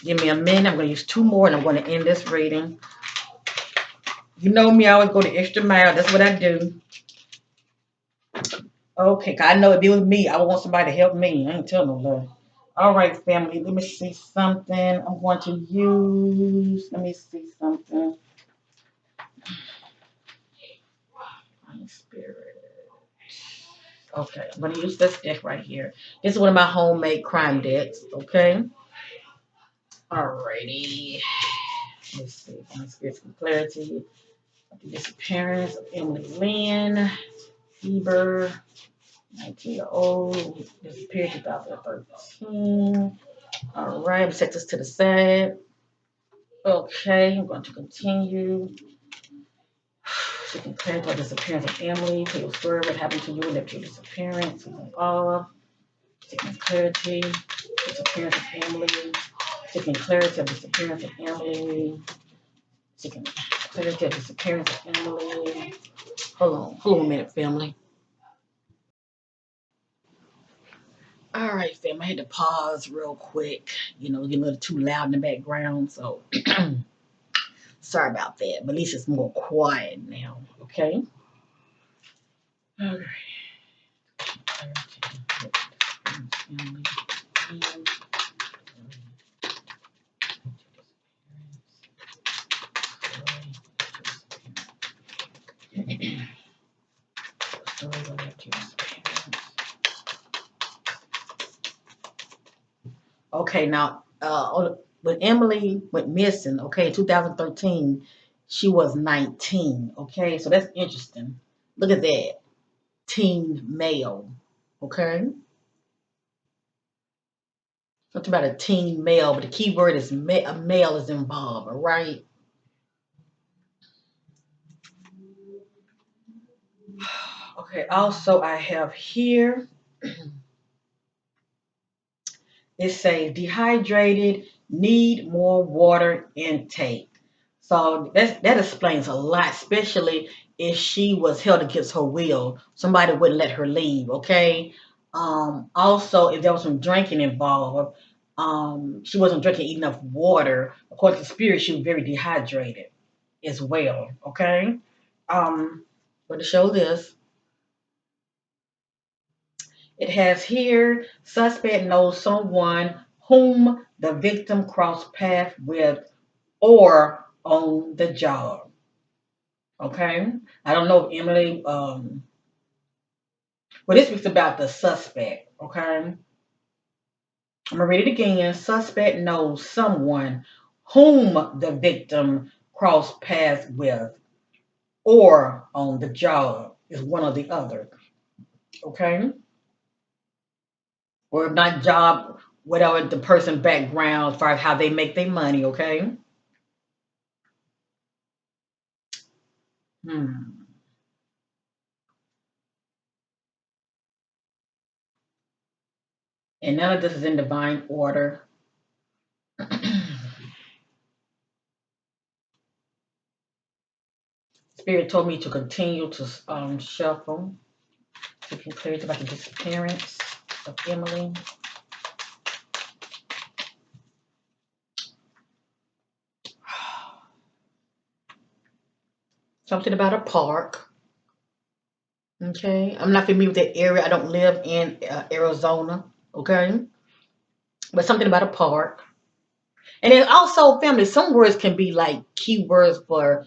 A: give me a minute. I'm going to use two more, and I'm going to end this reading. You know me, I always go the extra mile. That's what I do. Okay, 'cause I know if it was me, I would want somebody to help me. I ain't telling no lie. All right, family, let me see something. I'm going to use, let me see something. Spirit. Okay, I'm going to use this deck right here. This is one of my homemade crime decks, okay? Alrighty. Let's see. Let's get some clarity. The disappearance of Emily Lynn Hieber. 19-year-old, disappeared 2013. All right, set this to the side. Okay, I'm going to continue. Seeking clarity for the disappearance of Emily. Tell your story, what happened to you led to your disappearance. Seeking clarity, disappearance of Emily. Seeking clarity of disappearance of Emily. Seeking clarity of disappearance of Emily. Hold on a minute, family. All right, fam. I had to pause real quick. You know, getting a little too loud in the background, so sorry about that. But at least it's more quiet now. Okay. All right. Okay, now when Emily went missing, okay, in 2013, she was 19. Okay, so that's interesting. Look at that, teen male. Okay, something about a teen male, but the key word is a male is involved. All right. Okay. Also, I have here. It says dehydrated, need more water intake. So that explains a lot, especially if she was held against her will. Somebody wouldn't let her leave, okay? Also, if there was some drinking involved, she wasn't drinking enough water. According to spirit, she was very dehydrated as well, okay? But to show this, it has here, suspect knows someone whom the victim crossed paths with or on the job. Okay? I don't know if Emily, well, this was about the suspect. Okay? I'm going to read it again. Suspect knows someone whom the victim crossed paths with or on the job is one or the other. Okay? Or if not job, whatever the person background as far as how they make their money, okay? Hmm. And none of this is in divine order. Spirit told me to continue to shuffle. To get clarity about the disappearance of Emily. Something about a park. Okay. I'm not familiar with that area. I don't live in Arizona. Okay. But something about a park. And then also, family, some words can be like keywords for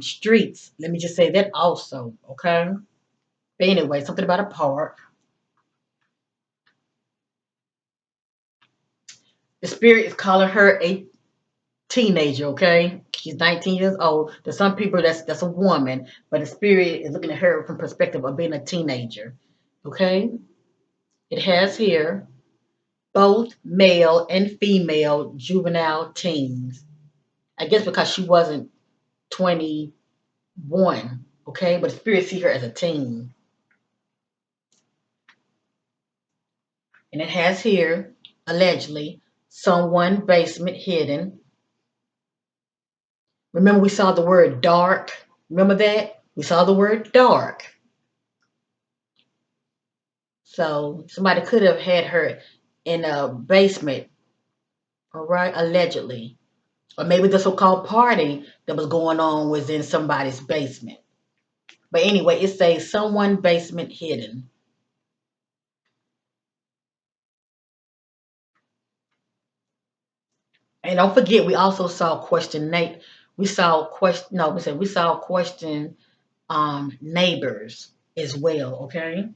A: streets. Let me just say that also. Okay. But anyway, something about a park. The spirit is calling her a teenager, okay? She's 19 years old. To some people, that's a woman, but the spirit is looking at her from perspective of being a teenager, okay? It has here both male and female juvenile teens. I guess because she wasn't 21, okay? But the spirit see her as a teen. And it has here, allegedly, someone basement hidden. Remember we saw the word dark? Remember that? We saw the word dark. So somebody could have had her in a basement, all right, allegedly. Or maybe the so-called party that was going on was in somebody's basement. But anyway, it says someone basement hidden. And don't forget, we also saw question Nate. We saw question. No, we saw question neighbors as well. Okay.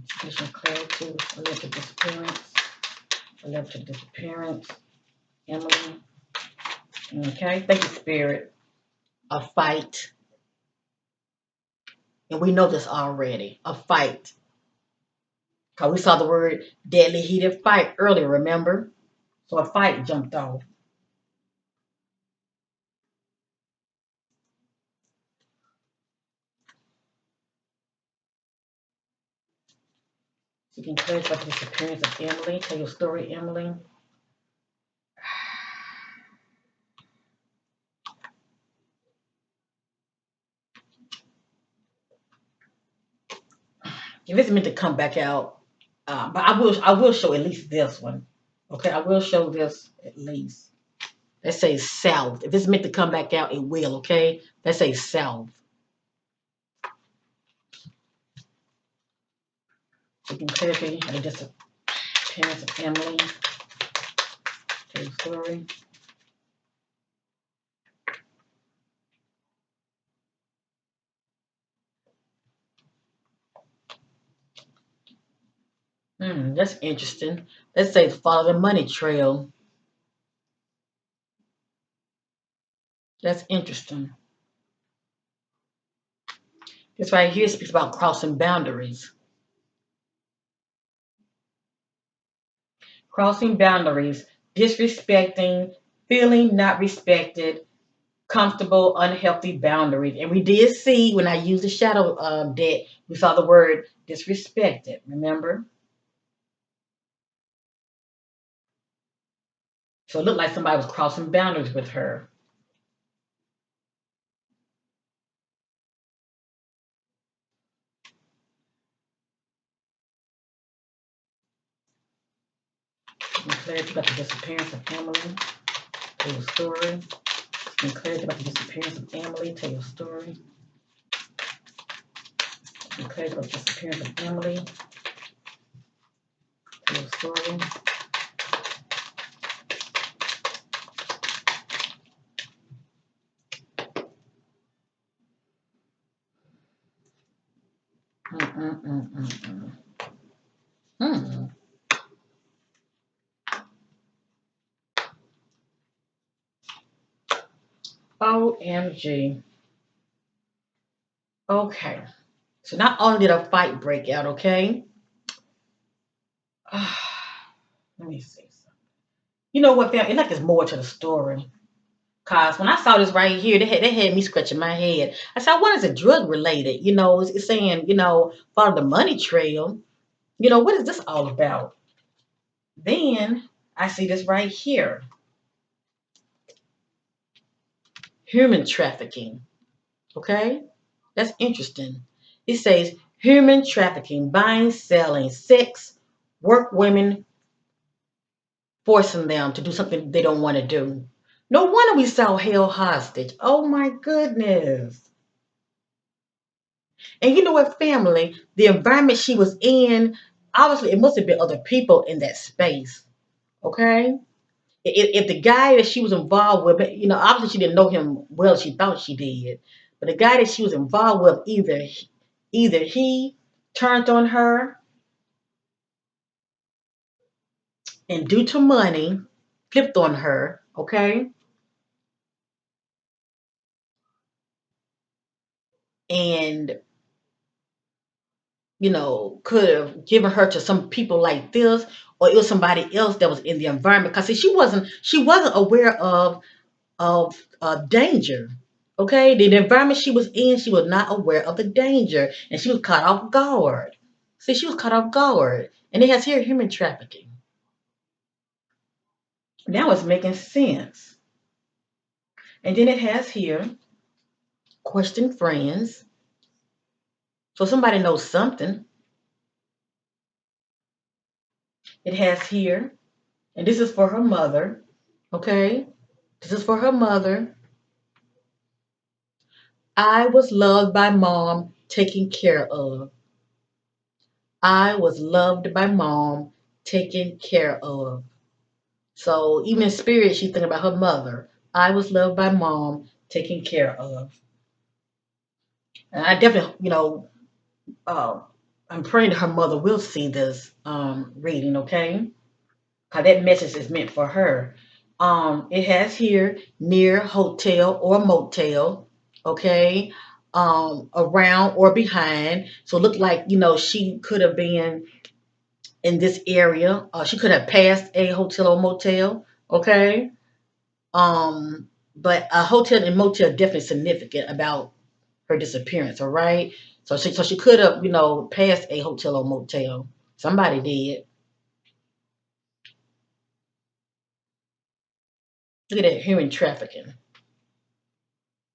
A: Sufficient clarity. Alleged disappearance. Alleged disappearance. Emily. Okay. Thank you, Spirit. A fight. And we know this already. A fight. Because we saw the word deadly heated fight earlier, remember? So a fight jumped off. So you can clarify the disappearance of Emily. Tell your story, Emily. If it's meant to come back out, but I will show at least this one. Okay, I will show this at least. Let's say south. If it's meant to come back out, it will. Okay, let's say south. So you can clarify the disappearance of Emily. Tell your story. That's interesting. Let's say follow the money trail. That's interesting. This right here speaks about crossing boundaries. Crossing boundaries, disrespecting, feeling not respected, comfortable, unhealthy boundaries. And we did see when I used the shadow deck, we saw the word disrespected. Remember? So it looked like somebody was crossing boundaries with her. And clarity about the disappearance of Emily. Tell your story. And clarity about the disappearance of Emily. Tell your story. And clarity about the disappearance of Emily. Tell your story. Mm-mm-mm-mm-mm. Hmm. OMG. Okay. So not only did a fight break out, okay? Let me see something. You know what, fam? It's like there's more to the story. Cause when I saw this right here, they had me scratching my head. I said, "What is it drug related?" It's saying, follow the money trail. What is this all about? Then I see this right here, human trafficking. Okay, that's interesting. It says human trafficking, buying, selling, sex, work women, forcing them to do something they don't want to do. No wonder we saw held hostage. Oh my goodness. And you know what, family? The environment she was in, obviously, it must have been other people in that space. Okay? If the guy that she was involved with, obviously she didn't know him well, she thought she did. But the guy that she was involved with, either he turned on her and due to money, flipped on her, okay? And could have given her to some people like this, or it was somebody else that was in the environment. Because she wasn't aware of danger. Okay, the environment she was in, she was not aware of the danger, and she was caught off guard. See, she was caught off guard, and it has here human trafficking. Now it's making sense. And then it has here question friends. So somebody knows something. It has here, and this is for her mother. Okay, this is for her mother. I was loved by mom, taken care of. I was loved by mom, taken care of. So even in spirit, she's thinking about her mother. I was loved by mom, taken care of. And I definitely, uh, I'm praying that her mother will see this reading, okay? Because that message is meant for her. It has here near hotel or motel, okay? Around or behind. So it looked like, she could have been in this area. She could have passed a hotel or motel. Okay. But a hotel and motel definitely significant about her disappearance. All right. So she could have, passed a hotel or motel. Somebody did. Look at that, human trafficking,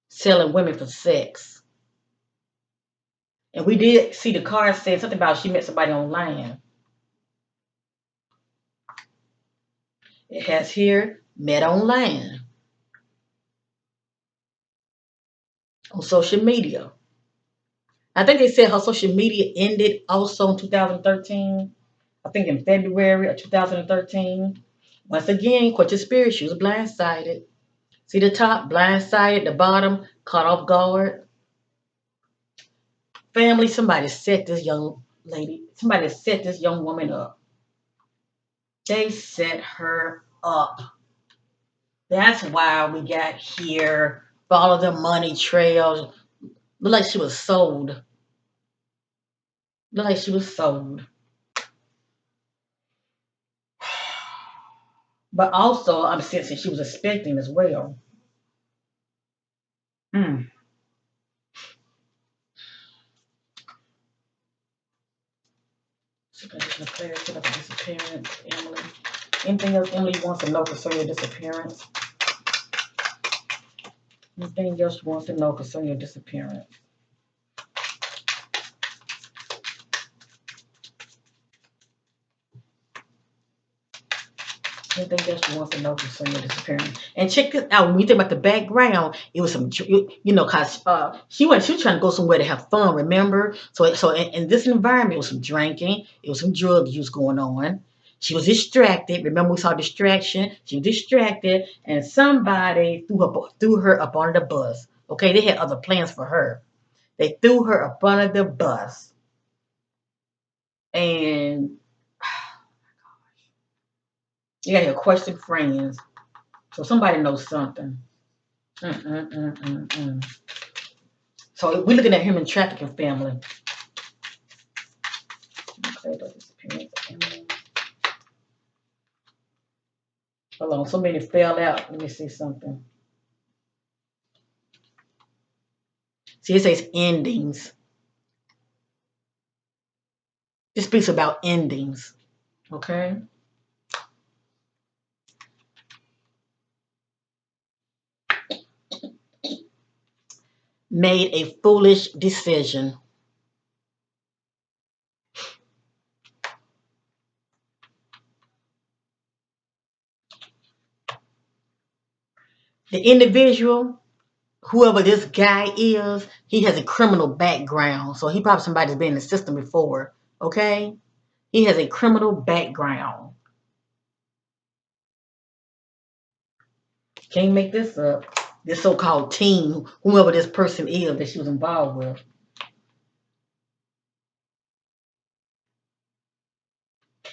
A: selling women for sex. And we did see the card said something about she met somebody online. It has here met online on social media. I think they said her social media ended also in 2013. I think in February of 2013. Once again, Court Spirit, she was blindsided. See the top, blindsided, the bottom, caught off guard. Family, somebody set this young lady, somebody set this young woman up. They set her up. That's why we got here. Follow the money trail. Look like she was sold. Look like she was sold. But also, I'm sensing she was expecting as well. Mm. Clarity about the disappearance, Emily. Anything else Emily wants to know concerning your disappearance? Anything else you want to know concerning your disappearance? Anything else you want to know concerning your disappearance? And check this out. When you think about the background, it was some, cause she was trying to go somewhere to have fun. Remember? So in this environment, it was some drinking, it was some drug use going on. She was distracted. Remember, we saw distraction. She was distracted, and somebody threw her up on the bus. Okay, they had other plans for her. They threw her up under the bus, and you got your question friends. So somebody knows something. Mm-mm-mm-mm-mm. So we're looking at human trafficking family. Okay, hold on, so many fell out. Let me see something. See, it says endings. This speaks about endings. Okay. Made a foolish decision. The individual, whoever this guy is, he has a criminal background. So he probably somebody's been in the system before. Okay. He has a criminal background. Can't make this up. This so-called team, whoever this person is that she was involved with.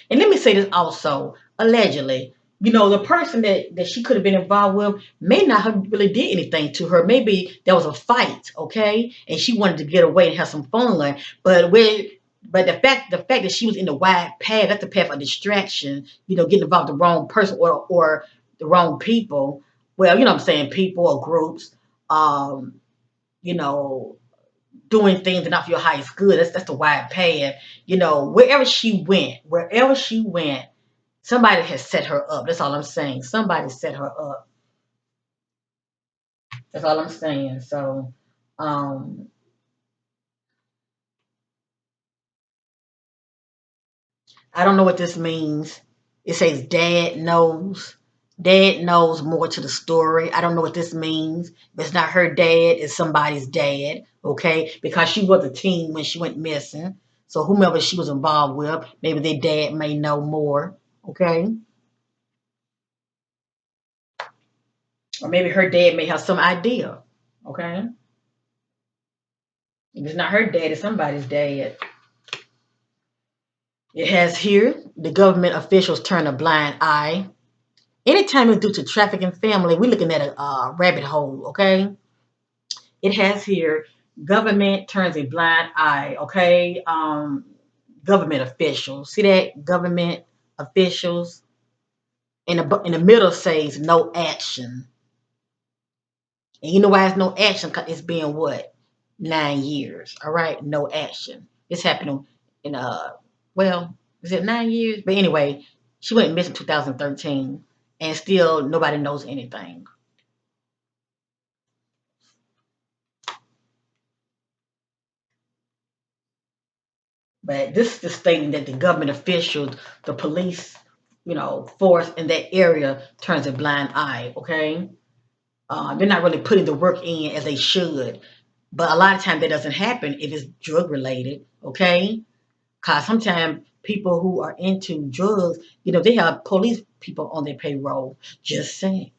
A: And let me say this also, allegedly, the person that she could have been involved with may not have really did anything to her. Maybe there was a fight, okay, and she wanted to get away and have some fun. But the fact that she was in the wide path, that's the path of distraction. Getting involved with the wrong person or the wrong people. Well, what I'm saying, people or groups. You know, doing things and not for your highest good. That's the wide path. Wherever she went, somebody has set her up. That's all I'm saying. Somebody set her up. That's all I'm saying. So, um, I don't know what this means. It says dad knows. Dad knows more to the story. I don't know what this means. If it's not her dad, it's somebody's dad, okay? Because she was a teen when she went missing. So whomever she was involved with, maybe their dad may know more, okay? Or maybe her dad may have some idea, okay? If it's not her dad, it's somebody's dad. It has here the government officials turn a blind eye. Anytime it's due to trafficking family, we're looking at a rabbit hole, okay? It has here government turns a blind eye, okay? government officials. See that? Government officials. In the middle says no action. And you know why it's no action? 'Cause it's been what? 9 years. All right, no action. It's happening in well, is it 9 years? But anyway, she went missing 2013, and still nobody knows anything. But this is the statement that the government officials, the police, force in that area turns a blind eye. Okay, they're not really putting the work in as they should. But a lot of times that doesn't happen if it's drug related. Okay, because sometimes people who are into drugs, they have police people on their payroll. Just saying,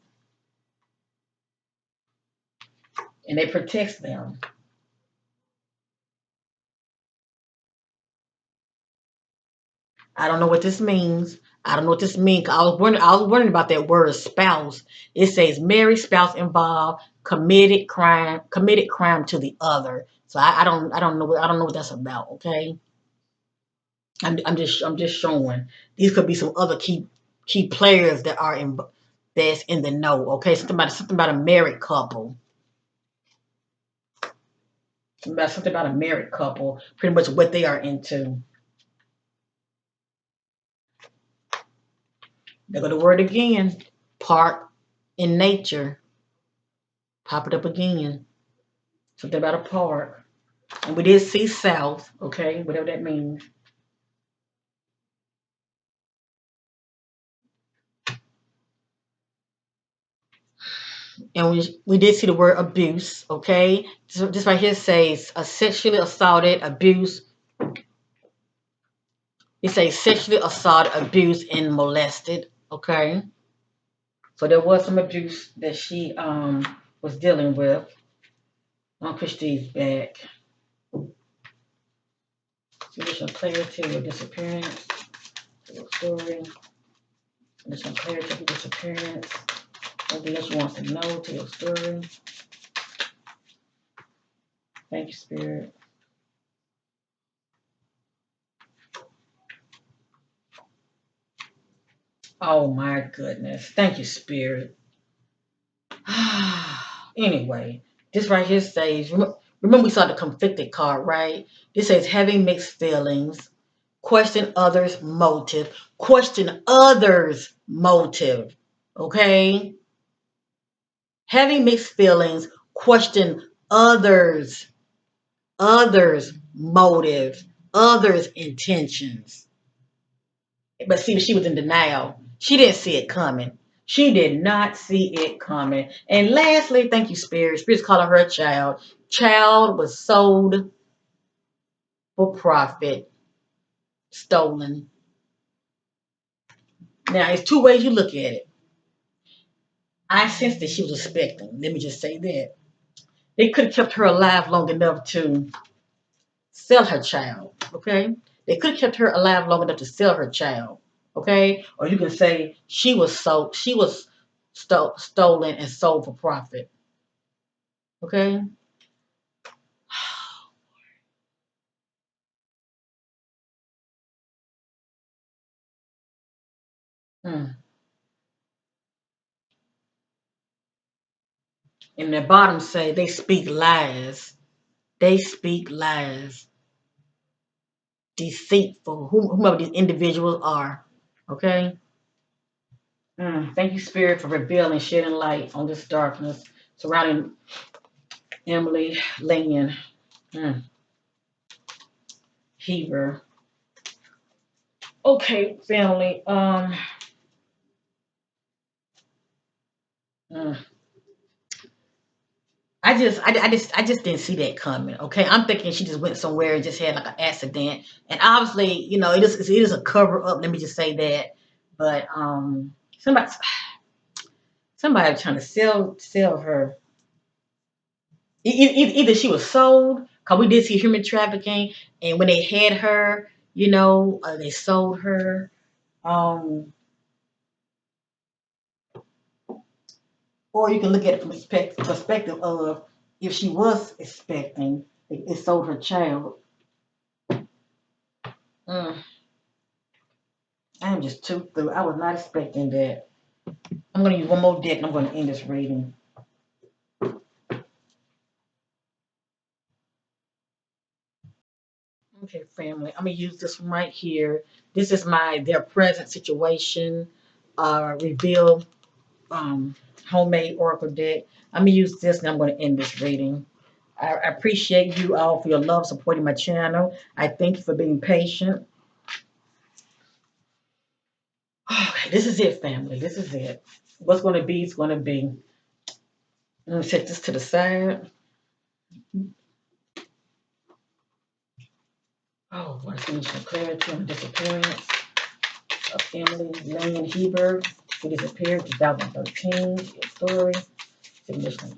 A: and they protect them. I don't know what this means. I don't know what this means. I was wondering about that word spouse. It says married spouse involved, committed crime to the other. So I don't know what that's about. Okay, I'm just showing. These could be some other key players that's in the know. Okay, something about a married couple. Something about a married couple. Pretty much what they are into. There go the word again. Park in nature. Pop it up again. Something about a park. And we did see south, okay, whatever that means. And we did see the word abuse, okay. So this right here says sexually assaulted, abuse. It says sexually assaulted, abused, and molested, okay. So there was some abuse that she was dealing with. On Christie's back. Additional clarity with disappearance. Story. Additional clarity with disappearance. Something else you want to know to your story. Thank you, Spirit. Oh my goodness. Thank you, Spirit. Anyway, this right here says, remember we saw the conflicted card, right? This says having mixed feelings, question others' motive, question others' motive. Okay? Having mixed feelings, question others, others' motive, others' intentions. But see, she was in denial. She didn't see it coming. She did not see it coming. And lastly, thank you, Spirit. Spirit's calling her a child. Child was sold for profit, stolen. Now, it's two ways you look at it. I sensed that she was expecting. Let me just say that. They could have kept her alive long enough to sell her child. Okay? They could have kept her alive long enough to sell her child. Okay? Or you can say she was stolen and sold for profit. Okay? Mm. And the bottom say they speak lies. They speak lies. Deceitful. Whomever these individuals are. Okay? Thank you, Spirit, for revealing, shedding light on this darkness surrounding Emily Lynn Hieber. Okay, family. Mm, I just didn't see that coming. Okay, I'm thinking she just went somewhere and just had like an accident, and obviously, it is a cover up. Let me just say that. But somebody trying to sell her. Either she was sold, cause we did see human trafficking, and when they had her, they sold her. Um, or you can look at it from the perspective of if she was expecting, it sold her child. Mm, I am just too through. I was not expecting that. I'm going to use one more deck and I'm going to end this reading. Okay, family. I'm going to use this one right here. This is their present situation. Reveal um, homemade oracle deck. I'm going to use this and I'm going to end this reading. I appreciate you all for your love supporting my channel. I thank you for being patient. Okay, this is it, family. This is it. What's going to be is going to be. I'm going to set this to the side. Oh, I want to finish some clarity on the disappearance of Emily Lynn Hieber, who disappeared in 2013. Your story. Additional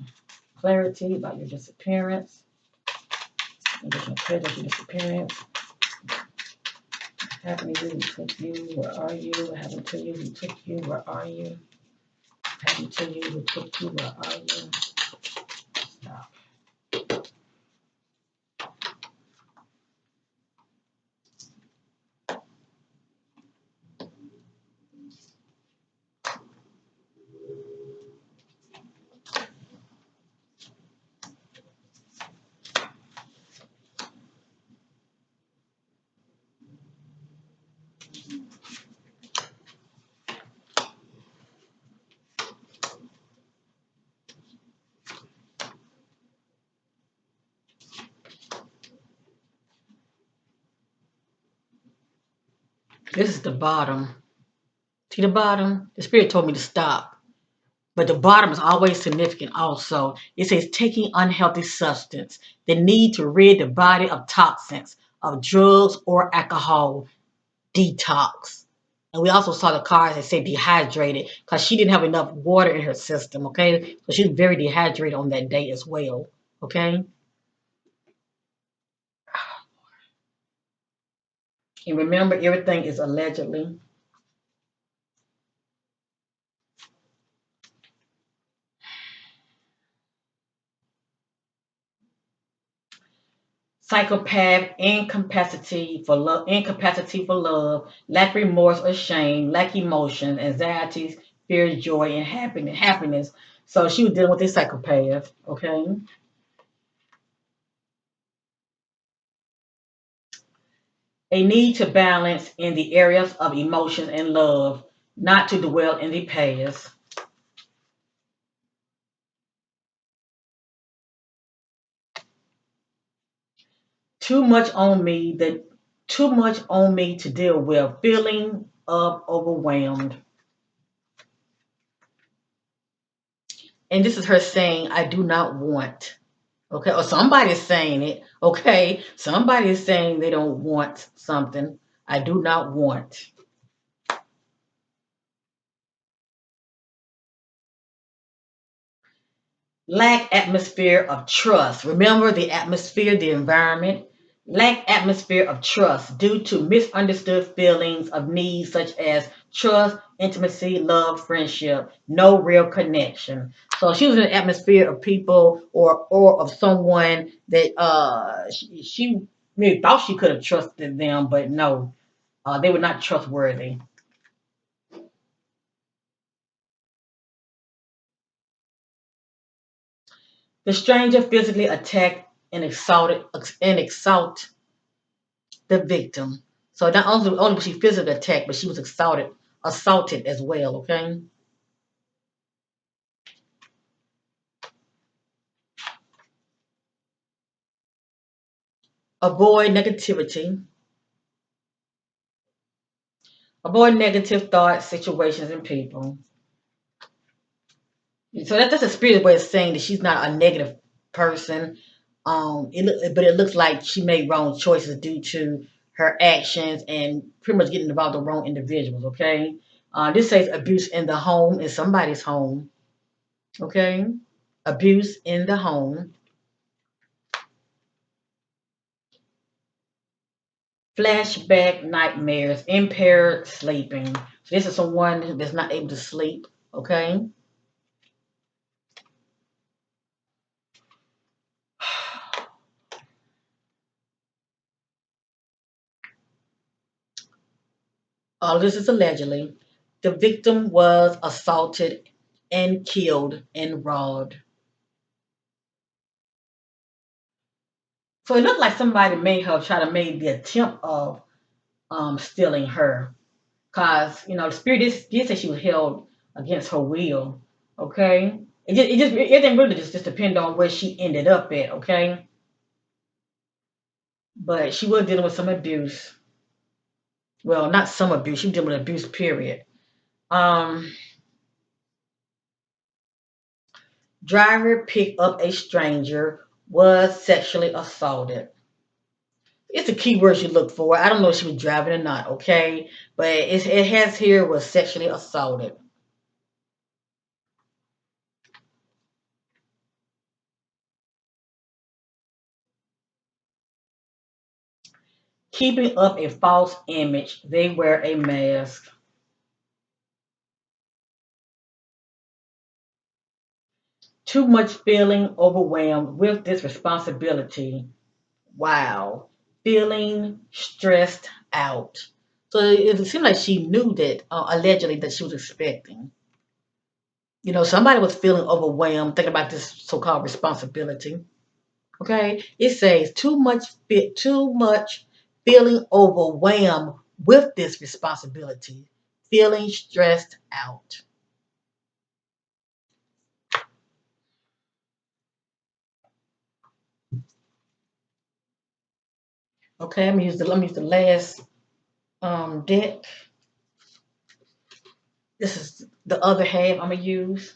A: clarity about your disappearance. Additional clarity about your disappearance. What happened to you? Who took you? Where are you? What happened to you? Who took you? Where are you? What happened to you? Who took you? Where are you? Stop. This is the bottom. See the bottom? The spirit told me to stop. But the bottom is always significant also. It says taking unhealthy substance, the need to rid the body of toxins, of drugs or alcohol, detox. And we also saw the cards that said dehydrated because she didn't have enough water in her system, okay? So she was very dehydrated on that day as well, okay? And remember, everything is allegedly. Psychopath, incapacity for love, lack remorse or shame, lack emotion, anxieties, fear, joy, and happiness. So she was dealing with this psychopath, okay? A need to balance in the areas of emotion and love, not to dwell in the past. Too much on me that too much on me to deal with, feeling of overwhelmed. And this is her saying, I do not want. Okay, or somebody's saying it. Okay, somebody is saying they don't want something. I do not want. Lack atmosphere of trust. Remember the atmosphere, the environment. Lack atmosphere of trust due to misunderstood feelings of needs such as trust, intimacy, love, friendship. No real connection. So she was in an atmosphere of people or of someone that she maybe thought she could have trusted them, but no, they were not trustworthy. The stranger physically attacked and exalt the victim. So not only was she physically attacked, but she was assaulted as well. Okay. Avoid negativity. Avoid negative thoughts, situations, and people. So that's a spirit way of saying that she's not a negative person. But it looks like she made wrong choices due to her actions and pretty much getting involved with the wrong individuals. Okay. This says abuse in the home in somebody's home. Okay. Abuse in the home. Flashback nightmares, impaired sleeping. So this is someone that's not able to sleep. Okay. All of this is allegedly. The victim was assaulted and killed and robbed. So it looked like somebody may have tried to make the attempt of stealing her. Cause the spirit did say she was held against her will. Okay, it didn't really just depend on where she ended up at. Okay, but she was dealing with some abuse. Well, not some abuse. She was dealing with abuse. Period. Um, Driver picked up a stranger, was sexually assaulted. It's the key words you look for. I don't know if she was driving or not. Okay, but it has here was sexually assaulted. Keeping up a false image. They wear a mask. Too much feeling overwhelmed with this responsibility. Wow. Feeling stressed out. So it seemed like she knew that, allegedly, that she was expecting. Somebody was feeling overwhelmed, thinking about this so-called responsibility. Okay, it says too much feeling overwhelmed with this responsibility, feeling stressed out. Okay, let me use the last deck. This is the other half I'm gonna use.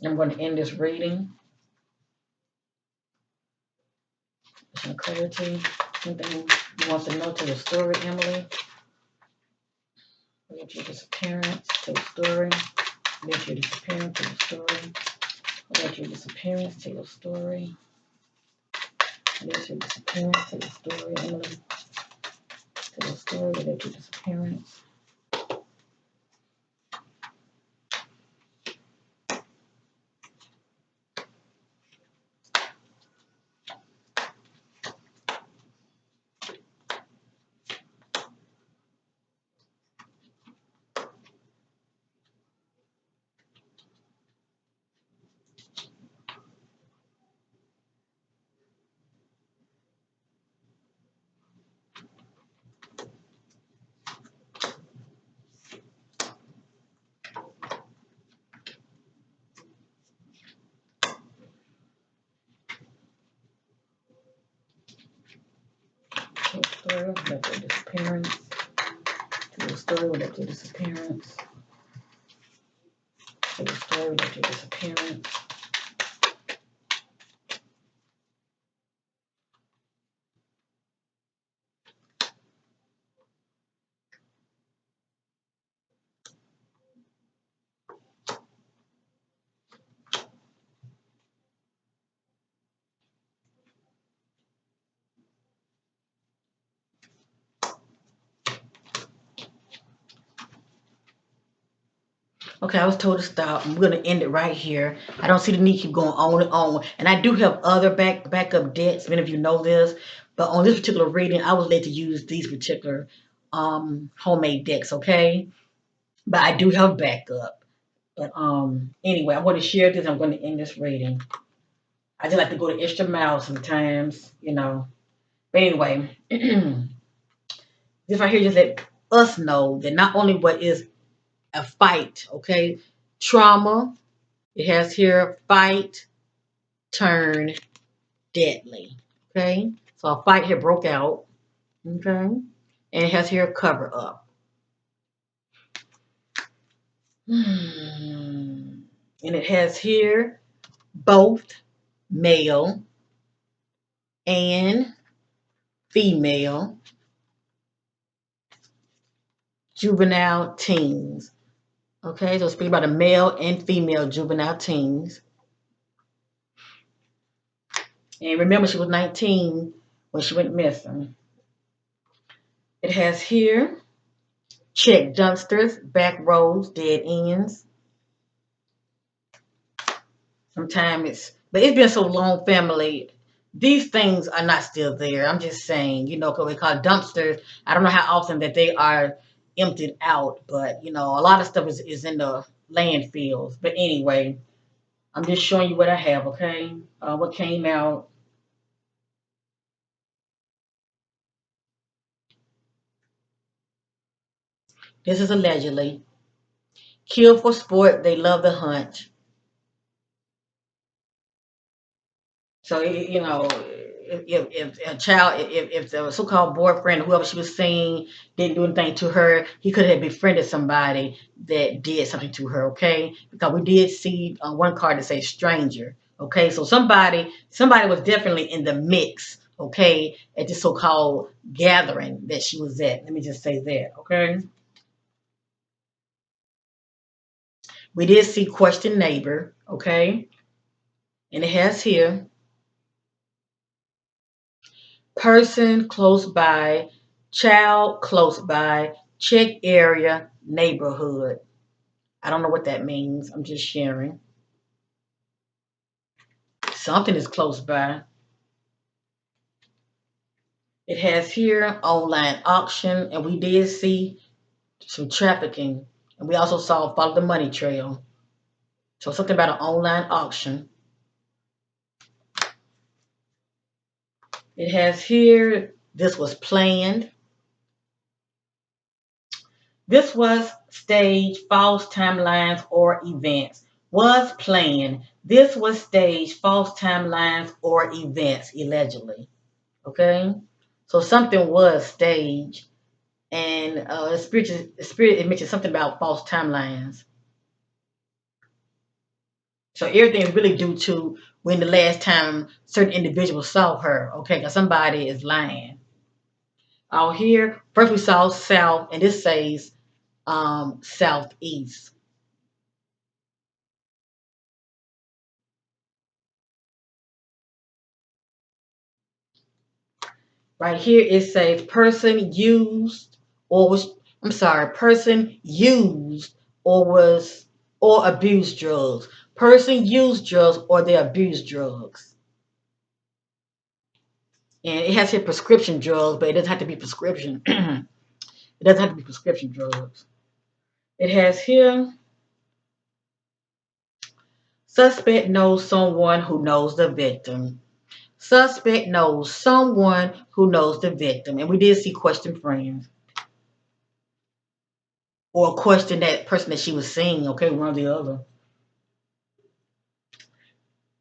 A: I'm going to end this reading. Some clarity. Anything you want to know to the story, Emily? Let your disappearance to the story. Let your disappearance to the story. Let your disappearance to your story. Let your disappearance to the story, Emily. To the story. Let your disappearance. To the story. Let your disappearance. To the story. Let your disappearance. To the story. Let your disappearance. Okay, I was told to stop. I'm gonna end it right here. I don't see the need to keep going on and on. And I do have other backup decks. Many of you know this, but on this particular reading, I was led to use these particular homemade decks. Okay, but I do have backup. But anyway, I want to share this. I'm going to end this reading. I just like to go the extra mile sometimes. But anyway, this right here just let us know that not only what is a fight, okay, trauma. It has here fight, turn, deadly. Okay. So a fight here broke out. Okay. And it has here cover up. And it has here both male and female juvenile teens. Okay, so speak about a male and female juvenile teens. And remember, she was 19 when she went missing. It has here check dumpsters, back roads, dead ends. Sometimes but it's been so long, family, these things are not still there. I'm just saying, you know, 'cause we call dumpsters. I don't know how often that they are emptied out, but you know, a lot of stuff is in the landfills. But anyway, I'm just showing you what I have, okay? What came out. This is allegedly killed for sport. They love the hunt. So you know, if a child, if the so-called boyfriend, whoever she was seeing, didn't do anything to her, he could have befriended somebody that did something to her. Okay, because we did see one card that says stranger. Okay, so somebody was definitely in the mix. Okay, at this so-called gathering that she was at. Let me just say that. Okay, we did see question neighbor. Okay, and it has here person close by, child close by, check area, neighborhood. I don't know what that means. I'm just sharing. Something is close by. It has here online auction, and we did see some trafficking, and we also saw follow the money trail. So something about an online auction. It has here this was planned. This was staged false timelines or events. Was planned. This was staged false timelines or events, allegedly. Okay? So something was staged, and the spirit it mentioned something about false timelines. So everything is really due to when the last time certain individuals saw her. Okay, because somebody is lying. Out here, first we saw south, and this says southeast. Right here it says person used or was I'm sorry, person used or was or abused drugs. Person used drugs or they abused drugs. And it has here prescription drugs, but it doesn't have to be prescription. It doesn't have to be prescription drugs. It has here suspect knows someone who knows the victim. Suspect knows someone who knows the victim. And we did see question friends or question that person that she was seeing, okay, one or the other.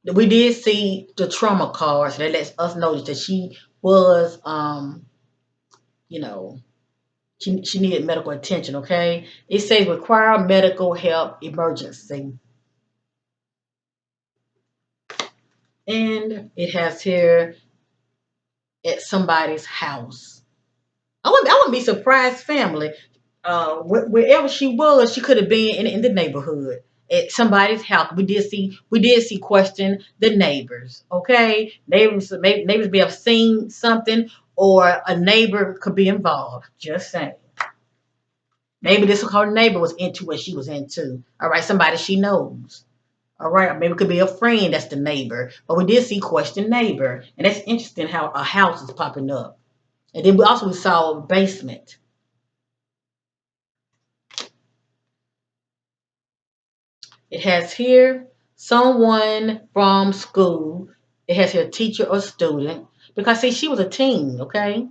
A: We did see the trauma cards that lets us know that she was, you know, she needed medical attention. Okay, it says require medical help emergency, and it has here at somebody's house. I wouldn't be surprised, family. Wherever she was, she could have been in the neighborhood at somebody's house. We did see question the neighbors. Okay, neighbors may have seen something, or a neighbor could be involved. Just saying. Maybe this her neighbor was into what she was into. All right, somebody she knows. All right, maybe it could be a friend that's the neighbor. But we did see question neighbor, and that's interesting how a house is popping up. And then we saw a basement. It has here someone from school. It has here teacher or student. Because see, she was a teen, okay?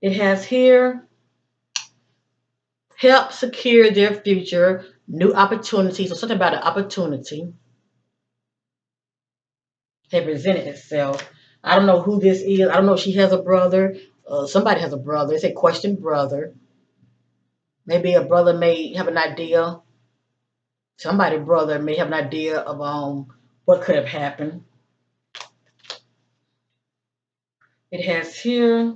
A: It has here help secure their future, new opportunities, or something about an opportunity that presented itself. I don't know who this is. I don't know if she has a brother. Somebody has a brother. It's a question brother. Maybe a brother may have an idea. Somebody brother may have an idea of what could have happened. It has here.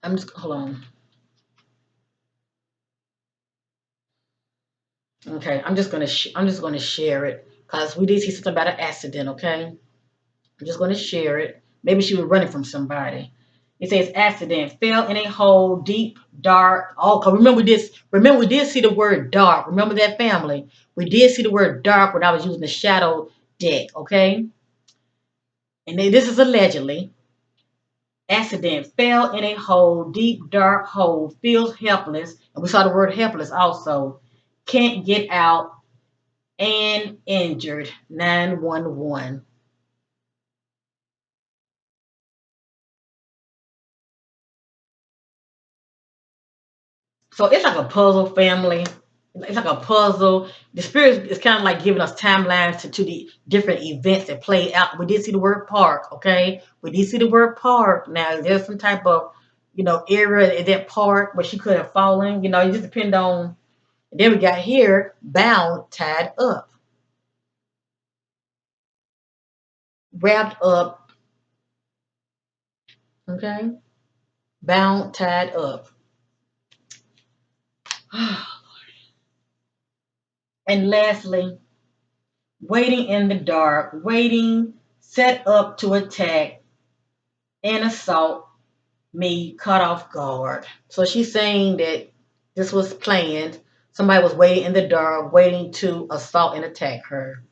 A: I'm just hold on. Okay, I'm just gonna share it because we did see something about an accident. Okay, I'm just gonna share it. Maybe she was running from somebody. It says accident, fell in a hole, deep, dark. Oh, cause remember we did see the word dark. Remember that, family? We did see the word dark when I was using the shadow deck, okay? And this is allegedly. Accident, fell in a hole, deep, dark hole, feels helpless. And we saw the word helpless also. Can't get out and injured. 911. So it's like a puzzle, family. It's like a puzzle. The spirit is kind of like giving us timelines to the different events that play out. We did see the word park, okay? We did see the word park. Now there's some type of, area at that park where she could have fallen. It just depends on. And then we got here bound, tied up, wrapped up, okay? Bound, tied up. And lastly, waiting in the dark, waiting, set up to attack and assault me, caught off guard. So she's saying that this was planned. Somebody was waiting in the dark, waiting to assault and attack her.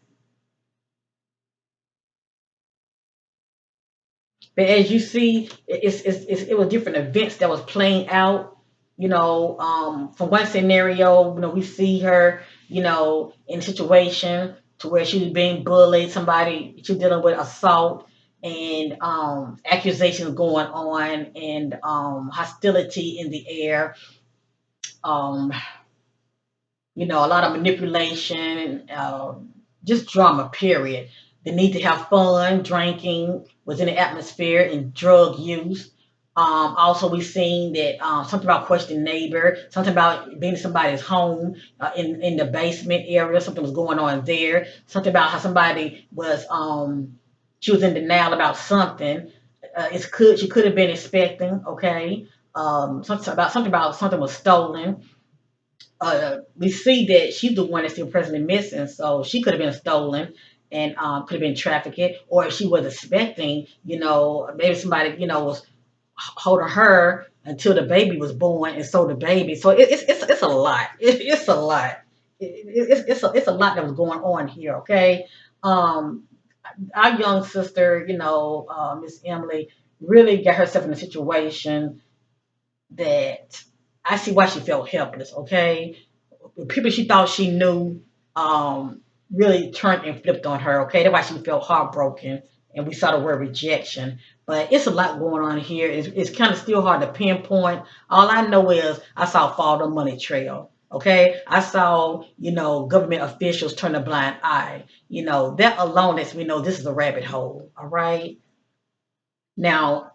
A: But as you see, it was different events that was playing out. From one scenario, we see her, in a situation to where she was being bullied. Somebody she was dealing with assault and accusations going on and hostility in the air. Um, a lot of manipulation, just drama, period. The need to have fun, drinking was in the atmosphere, and drug use. Also, we've seen that something about questioning neighbor, something about being in somebody's home in the basement area, something was going on there, something about how somebody was, she was in denial about something. She could have been expecting, okay? Something about something was stolen. We see that she's the one that's still presently missing, so she could have been stolen and could have been trafficked, or if she was expecting, maybe somebody, was holding her until the baby was born and sold the baby. So it's a lot. It's a lot. It's a lot that was going on here. Okay, um, our young sister, Miss Emily, really got herself in a situation that I see why she felt helpless. Okay, the people she thought she knew um, really turned and flipped on her. Okay, that's why she felt heartbroken, and we saw the word rejection. But it's a lot going on here. It's kind of still hard to pinpoint. All I know is I saw follow the money trail. Okay, I saw government officials turn a blind eye. That alone lets me know this is a rabbit hole. All right. Now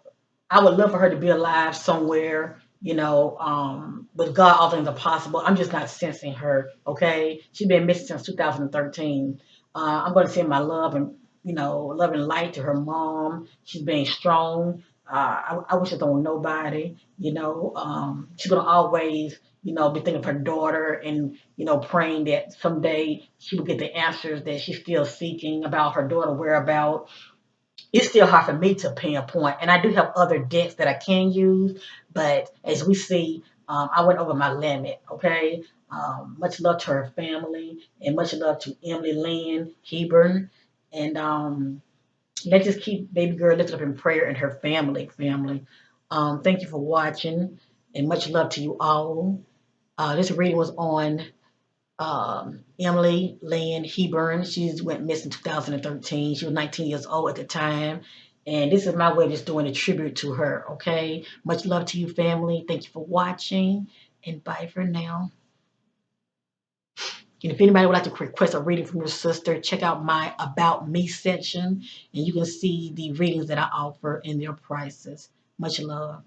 A: I would love for her to be alive somewhere, with God, all things are possible. I'm just not sensing her, okay? She's been missing since 2013. I'm going to send my love and, love and light to her mom. She's being strong. I wish I don't nobody, she's going to always, be thinking of her daughter and, praying that someday she will get the answers that she's still seeking about her daughter whereabouts. It's still hard for me to pinpoint. And I do have other debts that I can use, but as we see, I went over my limit. Okay. Much love to her family and much love to Emily Lynn Hieber. And let's just keep baby girl lifted up in prayer and her family. Family. Thank you for watching and much love to you all. This reading was on Emily Lynn Hieber. She went missing in 2013. She was 19 years old at the time. And this is my way of just doing a tribute to her, okay? Much love to you, family. Thank you for watching, and bye for now. And if anybody would like to request a reading from your sister, check out my About Me section, and you can see the readings that I offer and their prices. Much love.